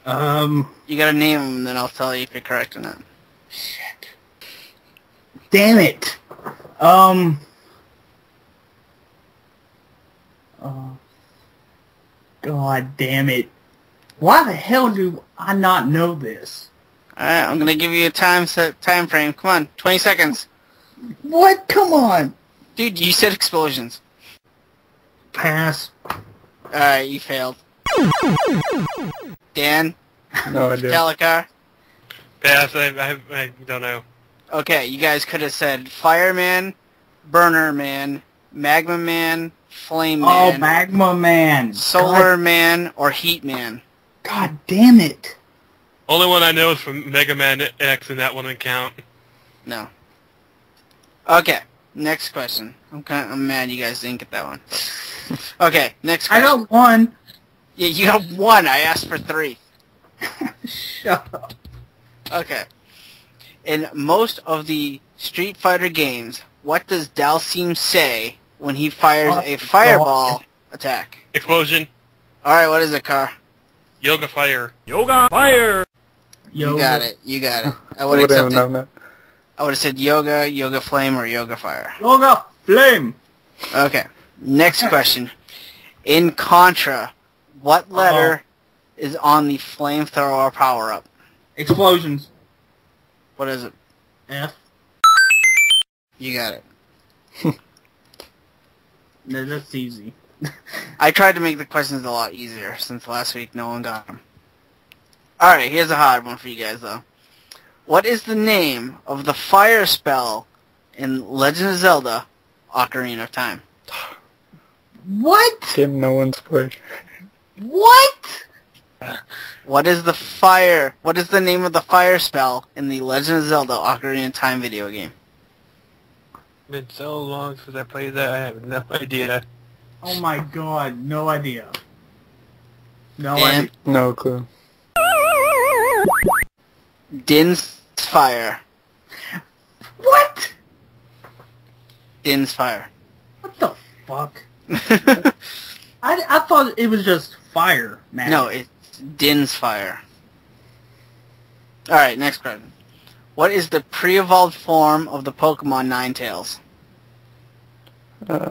You got to name them, then I'll tell you if you're correct or not. Shit. Damn it. God damn it. Why the hell do I not know this? Alright, I'm going to give you a time frame. Come on, 20 seconds. What? Come on. Dude, you said explosions. Pass. Alright, you failed. Dan? No idea. Metallicacar? Pass. I don't know. Okay, you guys could have said Fireman, Burner Man, Magma Man, Flame Oh, Man, Magma Man. Solar Man, or Heat Man. God damn it. Only one I know is from Mega Man X, and that one didn't count. No. Okay, next question. I'm mad you guys didn't get that one. Okay, next I question. got one. Yeah, you got 1. I asked for 3. Shut up. Okay. In most of the Street Fighter games, what does Dalsim say when he fires a fireball attack? Explosion. Alright, what is it, Car? Yoga Fire. You got it. You got it. I would would have have known that. I would have said Yoga, Yoga Flame, or Yoga Fire. Yoga Flame. Okay. Next question. In Contra, what letter is on the flamethrower power-up? Explosions. What is it? F. You got it. No, that's easy. I tried to make the questions a lot easier since last week no one got them. Alright, here's a hard one for you guys, though. What is the name of the fire spell in Legend of Zelda Ocarina of Time? What? Game no one's played. What? What is the name of the fire spell in the Legend of Zelda Ocarina of Time video game? Been so long since I played that, I have no idea. Oh my god, no idea. No And idea. No clue. Din's Fire. What? Din's Fire. What the fuck? I thought it was just fire, man. No, it's Din's Fire. Alright, next question. What is the pre-evolved form of the Pokemon Ninetales?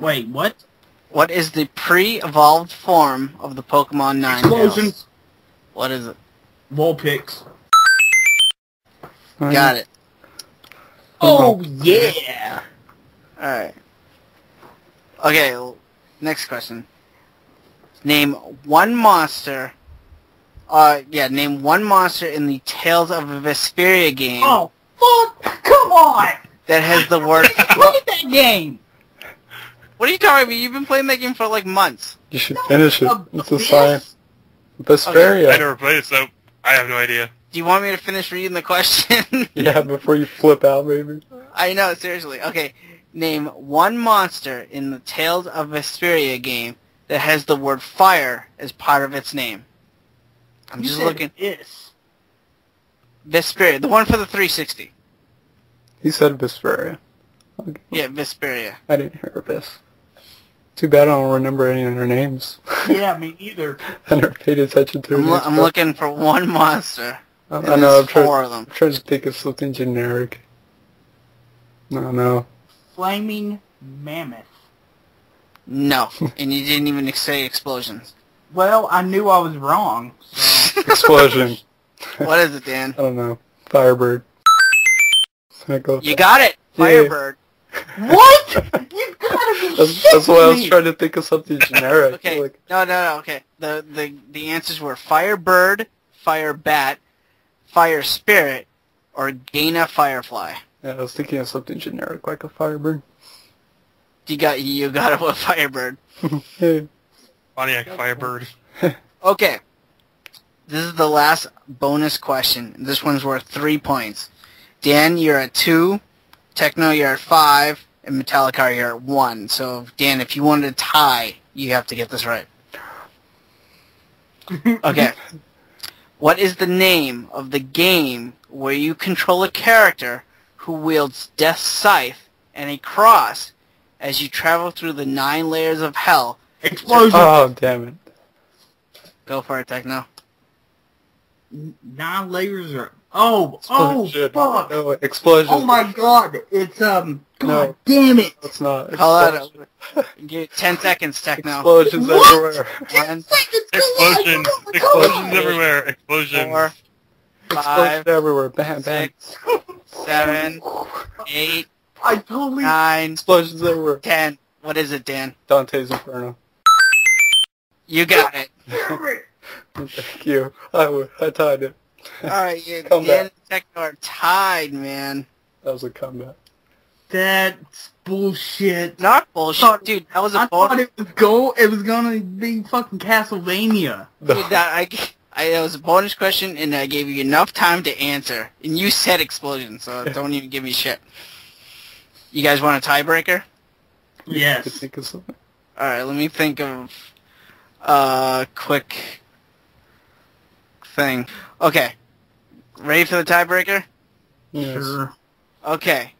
Wait, what? What is the pre-evolved form of the Pokemon Ninetales? Explosions. What is it? Vulpix. Got it. Oh, yeah! Alright. Okay, next question. Name one monster... name one monster in the Tales of Vesperia game Oh, fuck! Come on! that has the word... Play that game! What are you talking about? You've been playing that game for like months. You should finish it. It's a Abyss? science. Vesperia. I never played it, so I have no idea. Do you want me to finish reading the question? Yeah, before you flip out, maybe. I know, seriously. Okay, name one monster in the Tales of Vesperia game that has the word fire as part of its name. I'm just looking. This. Vesperia, the one for the 360. He said Vesperia. Okay. Yeah, Vesperia. I didn't hear Abyss. Too bad I don't remember any of their names. Yeah, me either. I never paid attention to it. I'm looking for one monster. I and know, there's four of them. I'm trying to think of something generic. No. Flaming Mammoth. No, and you didn't even say explosions. Well, I knew I was wrong, so... Explosion. What is it, Dan? I don't know. Firebird. You got it! Yeah. Firebird. What? You gotta be That's why I was shitting trying to think of something generic. Okay, Like, no, okay. The answers were Firebird, Firebat, Fire Spirit, or Gaina Firefly. yeah, I was thinking of something generic like a Firebird. You got it with Firebird. Yeah. Pontiac Firebird. Okay. This is the last bonus question. This one's worth 3 points. Dan, you're at 2. Techno, you're at 5. And Metallicacar, you're at 1. So, Dan, if you wanted to tie, you have to get this right. Okay. What is the name of the game where you control a character who wields Death's Scythe and a cross as you travel through the 9 layers of hell? Explosion! Oh, damn it. Go for it, Techno. 9 layers are... Oh, Explosion. fuck! No, explosion. Oh my god, it's, God No. damn it! It's not. Call out. Explosion. Give it 10 seconds, Techno. Explosions What? everywhere. 1, Explosions! Explosions everywhere! Explosions! 4, 5, Explosions everywhere. Bam, bam. 6, 7, 8, I totally... 9, Explosions everywhere. 10. What is it, Dan? Dante's Inferno. You got it. Thank you. I tied it. Alright, Dan Comeback. and Techno are tied, man. That was a comeback. That's bullshit. Not bullshit. Dude, that was a I thought bonus. it was gonna be fucking Castlevania. Dude, it was a bonus question, and I gave you enough time to answer. And you said explosion, so don't even give me shit. You guys want a tiebreaker? I Yes. think of something. Alright, let me think of a quick thing. Okay. Ready for the tiebreaker? Yes. Sure. Okay.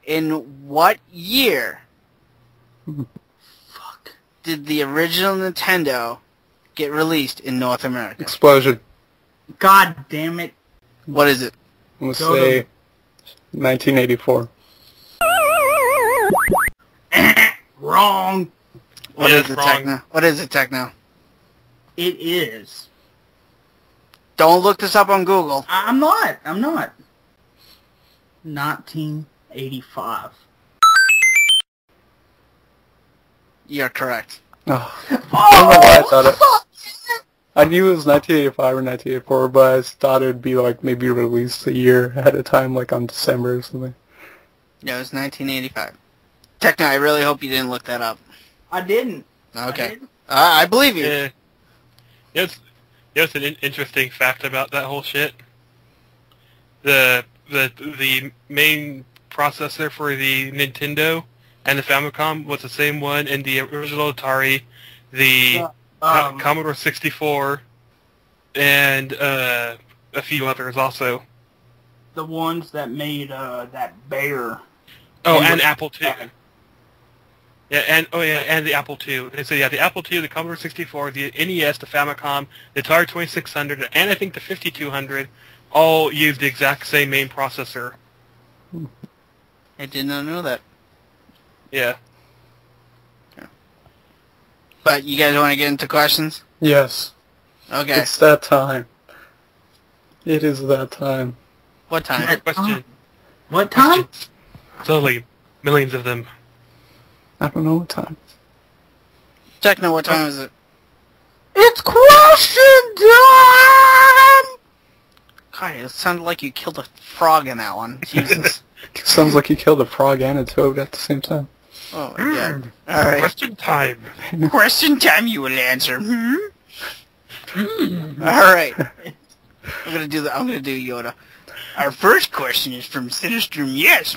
In what year Fuck. did the original Nintendo get released in North America? Explosion. God damn it. What is it? I'm going to Go say 1984. Wrong. What Yeah, is it, wrong. Techno? What is it, Techno? It is. Don't look this up on Google. I'm not. 1985. You're correct. Oh. I don't know why I thought it. I knew it was 1985 or 1984, but I thought it would be like maybe released a year ahead of time, like on December or something. Yeah, it was 1985. Techno, I really hope you didn't look that up. I didn't. Okay. I believe you. Yeah. It's an interesting fact about that whole shit. The main processor for the Nintendo and the Famicom was the same one in the original Atari, the Commodore 64, and a few others also. The ones that made that bear. Oh, and Apple II. Yeah, and the Apple II. And so yeah, the Apple II, the Commodore 64, the NES, the Famicom, the Atari 2600, and I think the 5200, all used the exact same main processor. I did not know that. Yeah. But you guys want to get into questions? Yes. Okay. It's that time. It is that time. What time? Alright, question. What time? Totally. Millions of them. I don't know what time. Techno, what time is it? It's question time! God, it sounded like you killed a frog in that one. Jesus. Sounds like you killed a frog and a toad at the same time. Oh my god. Alright. Question time. Question time you will answer. Alright. I'm gonna do Yoda. Our first question is from Sinister Yes.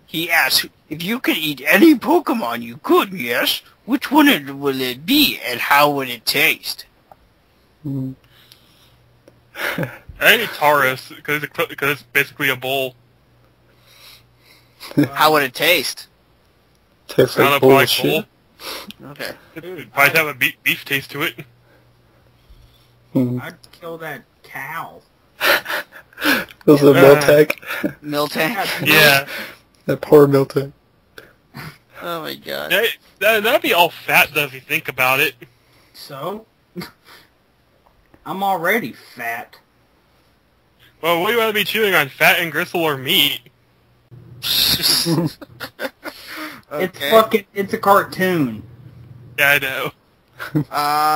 He asks, if you could eat any Pokemon you could, yes, which one will it be and how would it taste? Mm. I ate Taurus because it's basically a bowl. How would it taste? Tastes Not like a black bullshit. bowl. Okay. It might have a beef taste to it. Mm. I'd kill that cow. Those are Miltank. Miltank? Yeah. That poor Miltank. Oh my god. That'd be all fat though if you think about it. So? I'm already fat. Well, what do you want to be chewing on, fat and gristle or meat? Okay. It's a cartoon. Yeah, I know.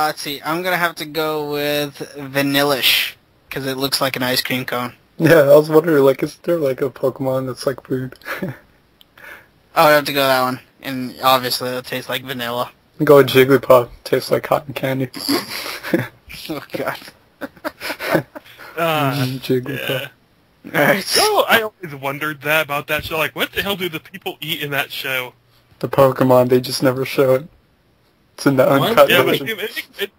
Let's see. I'm gonna have to go with Vanillish, because it looks like an ice cream cone. Yeah, I was wondering, like, is there like a Pokemon that's like food? I would have to go that one. And obviously it'll taste like vanilla. Go with Jigglypuff. Tastes like cotton candy. Oh god. Jigglypuff. Yeah. Alright. So I always wondered that about that show. Like, what the hell do the people eat in that show? The Pokemon, they just never show it. It's in the uncut Yeah, but version.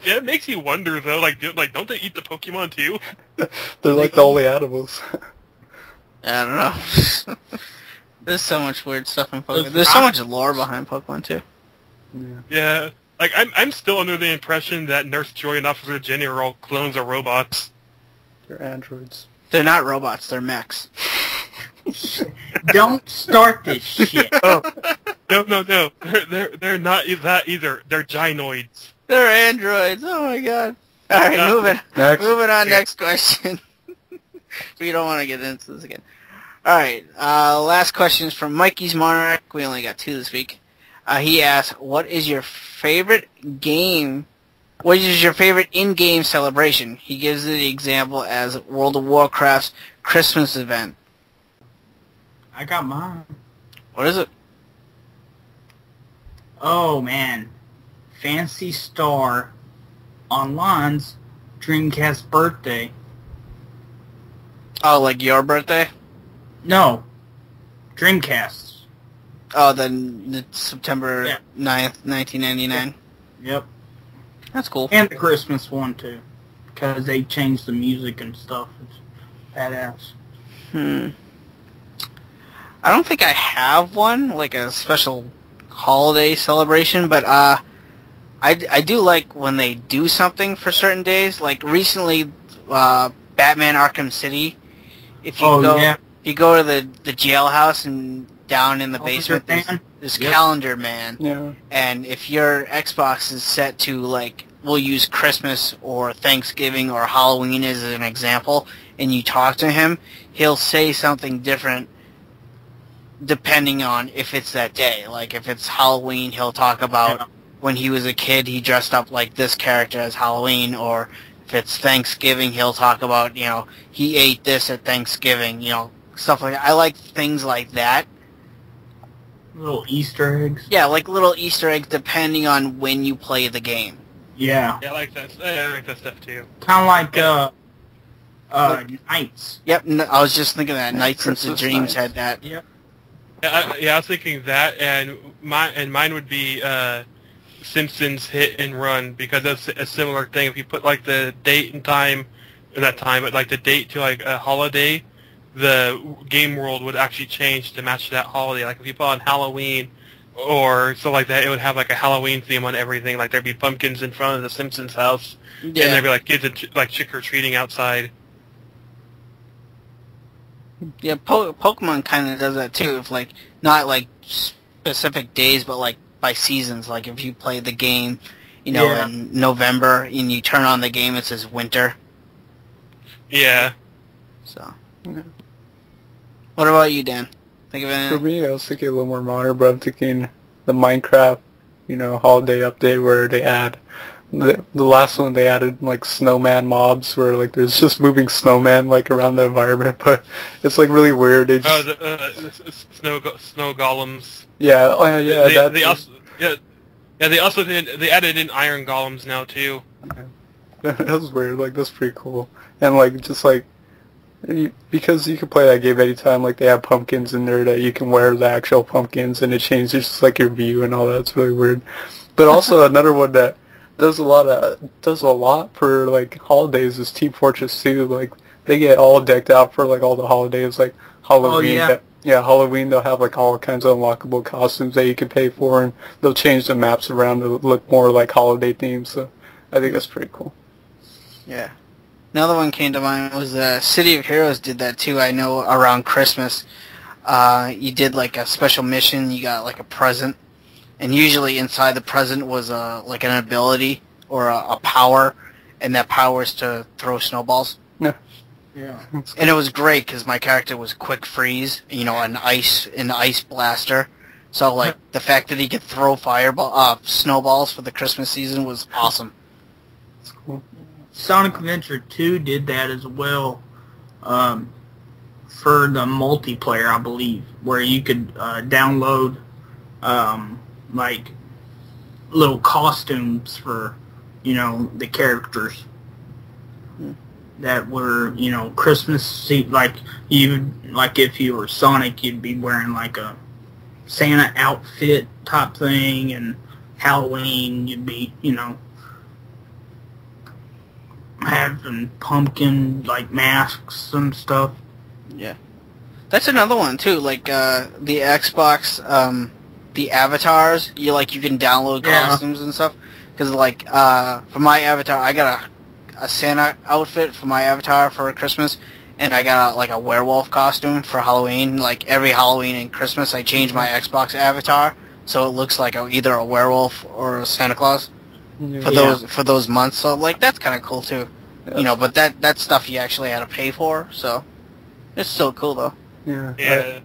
it makes you wonder though. Like, don't they eat the Pokemon too? They're like the only animals. I don't know. There's so much weird stuff in Pokemon. There's so much lore behind Pokemon too. Yeah. Like, I'm still under the impression that Nurse Joy and Officer Jenny are all clones or robots. They're androids. They're not robots, they're mechs. Don't start this shit. Oh, no. They're not that either. They're gynoids. They're androids. Oh my god. Alright, Yeah. moving on, next question. We don't want to get into this again. Alright, last question is from Mikey's Monarch. We only got 2 this week. He asks, what is your favorite game? What is your favorite in-game celebration? He gives the example as World of Warcraft's Christmas event. I got mine. What is it? Oh man. Fancy Star Online's Dreamcast birthday. Oh, like your birthday? No. Dreamcast. Oh, then it's September Yeah. 9th, 1999. Yep. That's cool. And the Christmas one too. Because they changed the music and stuff. It's badass. I don't think I have one, like a special holiday celebration, but I do like when they do something for certain days. Like recently, Batman Arkham City. If you if you go to the jailhouse and down in the basement, there's Calendar Man. Yeah. And if your Xbox is set to, like, we'll use Christmas or Thanksgiving or Halloween as an example, and you talk to him, he'll say something different depending on if it's that day. Like, if it's Halloween, he'll talk about when he was a kid, he dressed up like this character as Halloween, or if it's Thanksgiving, he'll talk about, you know, he ate this at Thanksgiving, you know, stuff like that. I like things like that. Little Easter eggs. Yeah, like little Easter eggs depending on when you play the game. Yeah. Yeah, I like that. I like that stuff too. Kind of like Knights. Yep, I was just thinking that Nights into Christmas Dreams Nights. had that. Yep. Yeah, I was thinking that, and mine would be Simpsons Hit and Run, because that's a similar thing. If you put like the date and time, or not time, but like the date to like a holiday, the game world would actually change to match that holiday. Like if you put on Halloween or something like that, it would have like a Halloween theme on everything. Like there'd be pumpkins in front of the Simpsons house, and there'd be like kids like trick or treating outside. Yeah, Pokemon kind of does that too. If like not like specific days, but like by seasons. Like if you play the game, you know, in November, and you turn on the game, it says winter. Yeah. So. What about you, Dan? Think of For anything? me, I was thinking a little more modern, but I'm thinking the Minecraft, holiday update where they add the last one they added like snowman mobs where like there's just moving snowman like around the environment, but it's like really weird. They just, the snow golems. yeah, oh, yeah, They added in iron golems now too. that was weird. Like that's pretty cool, and like just like because you can play that game anytime. Like they have pumpkins in there that you can wear the actual pumpkins, and it changes just like your view and all that. It's really weird. But also another one that does a lot for like holidays is Team Fortress 2. Like they get all decked out for like all the holidays, like Halloween. Oh, yeah. Halloween they'll have like all kinds of unlockable costumes that you can pay for, and they'll change the maps around to look more like holiday themes. So I think that's pretty cool. Yeah. Another one came to mind was City of Heroes did that too. I know around Christmas, you did like a special mission. You got like a present, and usually inside the present was like an ability or a power, and that power is to throw snowballs. Yeah. Yeah. And it was great because my character was Quick Freeze, an ice blaster. So like the fact that he could throw snowballs for the Christmas season was awesome. That's cool. Sonic Adventure 2 did that as well for the multiplayer, I believe, where you could download like little costumes for the characters that were Christmas, like if you were Sonic, you'd be wearing like a Santa outfit type thing, and Halloween you'd be having pumpkin like masks and stuff. Yeah, that's another one too. Like the Xbox, the avatars. You can download costumes and stuff. Because like for my avatar, I got a Santa outfit for my avatar for Christmas, and I got like a werewolf costume for Halloween. Like every Halloween and Christmas, I change my Xbox avatar so it looks like either a werewolf or a Santa Claus. For those months, so like that's kind of cool too, But that stuff you actually had to pay for, so it's still cool though. Yeah.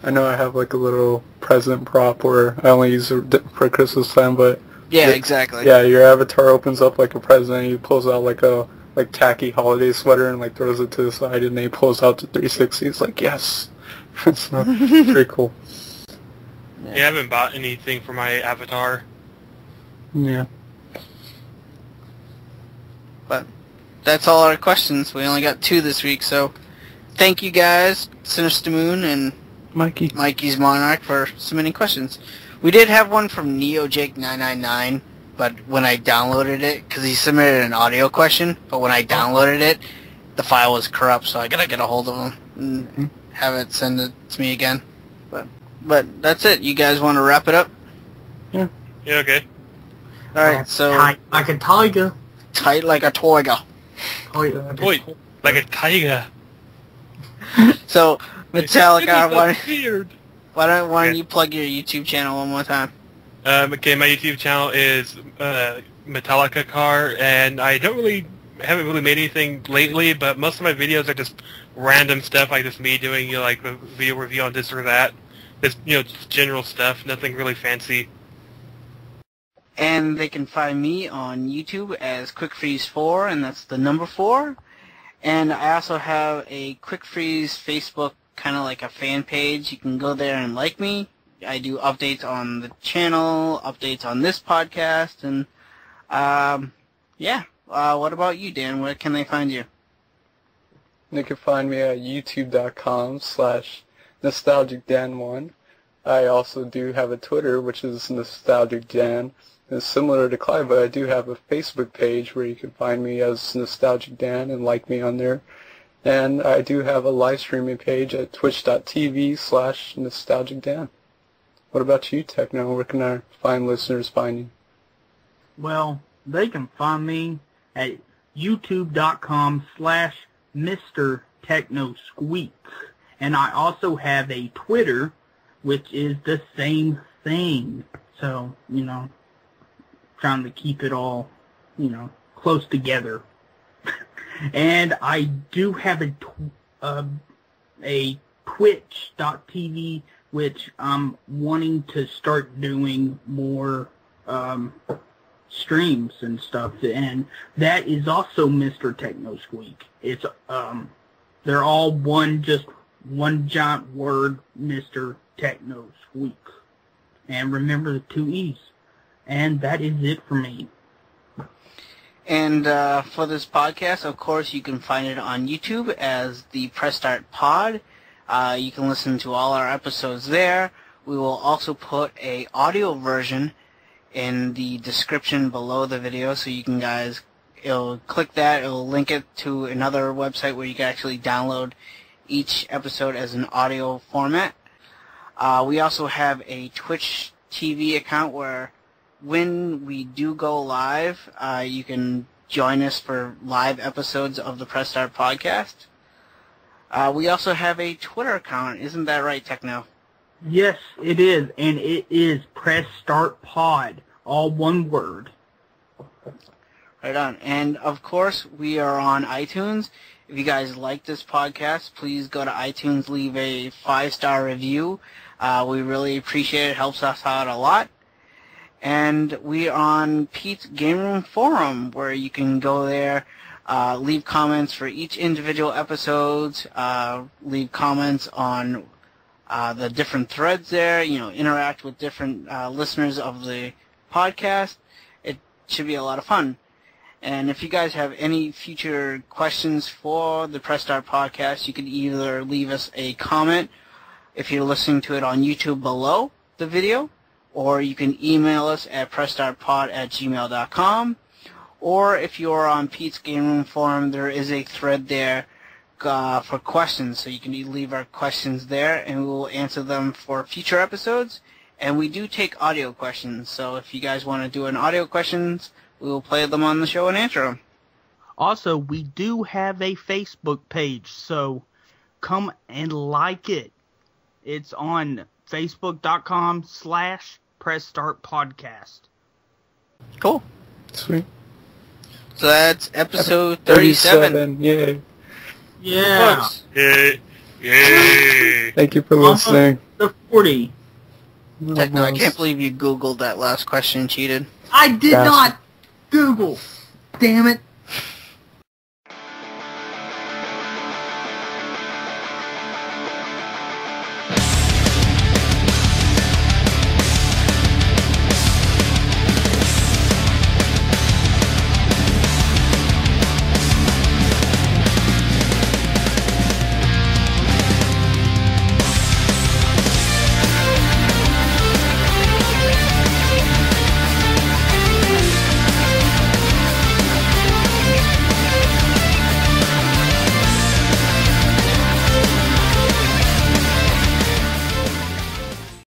I know I have like a little present prop where I only use it for Christmas time, but yeah, exactly. Yeah, your avatar opens up like a present, and he pulls out like a tacky holiday sweater and like throws it to the side, and then he pulls out the 360. It's like yes, it's pretty cool. Yeah, I haven't bought anything for my avatar. Yeah. But that's all our questions. We only got 2 this week, so thank you guys, Sinister Moon and Mikey's Monarch, for submitting questions. We did have one from NeoJake999, but when I downloaded it, because he submitted an audio question, but when I downloaded it, the file was corrupt, so I gotta get a hold of him and have it send it to me again. But that's it. You guys want to wrap it up? Yeah, okay. Alright, so... Tight like a tiger. Tight like a tiger. Wait, like a tiger. So, Metallica, why don't you plug your YouTube channel one more time? Okay, my YouTube channel is Metallicacar, and I haven't really made anything lately, but most of my videos are just random stuff, like just me doing like a video review on this or that. Just just general stuff, nothing really fancy. And they can find me on YouTube as QuickFreeze4, and that's the number 4. And I also have a QuickFreeze Facebook, kind of like a fan page. You can go there and like me. I do updates on the channel, updates on this podcast, and what about you, Dan? Where can they find you? They can find me at youtube.com/nostalgicdan1. I also do have a Twitter, which is nostalgicdan. It's similar to Clive, but I do have a Facebook page where you can find me as Nostalgic Dan and like me on there. And I do have a live streaming page at twitch.tv/nostalgicdan. What about you, Techno? Where can our fine listeners find you? Well, they can find me at youtube.com/MrTechnoSqueek. And I also have a Twitter, which is the same thing. So, trying to keep it all, close together. And I do have a Twitch.tv, which I'm wanting to start doing more streams and stuff, and that is also MrTechnoSqueek. It's they're all one giant word, MrTechnoSqueek. And remember the 2 E's. And that is it for me. And for this podcast, of course, you can find it on YouTube as the Press Start Pod. You can listen to all our episodes there. We will also put a audio version in the description below the video, so you can it'll click that, it'll link it to another website where you can actually download each episode as an audio format. We also have a Twitch TV account where when we do go live, you can join us for live episodes of the Press Start podcast. We also have a Twitter account. Isn't that right, Techno? Yes, it is. And it is Press Start Pod. All one word. Right on. And, of course, we are on iTunes. If you guys like this podcast, please go to iTunes, leave a 5-star review. We really appreciate it. It helps us out a lot. And we are on Pete's Game Room Forum, where you can go there, leave comments for each individual episodes, leave comments on the different threads there, interact with different listeners of the podcast. It should be a lot of fun. And if you guys have any future questions for the Press Start podcast, you can either leave us a comment if you're listening to it on YouTube below the video, or you can email us at pressstartpod@gmail.com, or if you're on Pete's Game Room Forum, there is a thread there for questions, so you can leave our questions there, and we will answer them for future episodes. And we do take audio questions, so if you guys want to do an audio questions, we will play them on the show and answer them. Also, we do have a Facebook page, so come and like it. It's on facebook.com/PressStartPodcast. Cool. Sweet. So that's episode 37. Yay. Yeah. Yay! Yay! Thank you for listening. The 40. Techno, I can't believe you Googled that last question and cheated. I did Bastard. not Google. Damn it.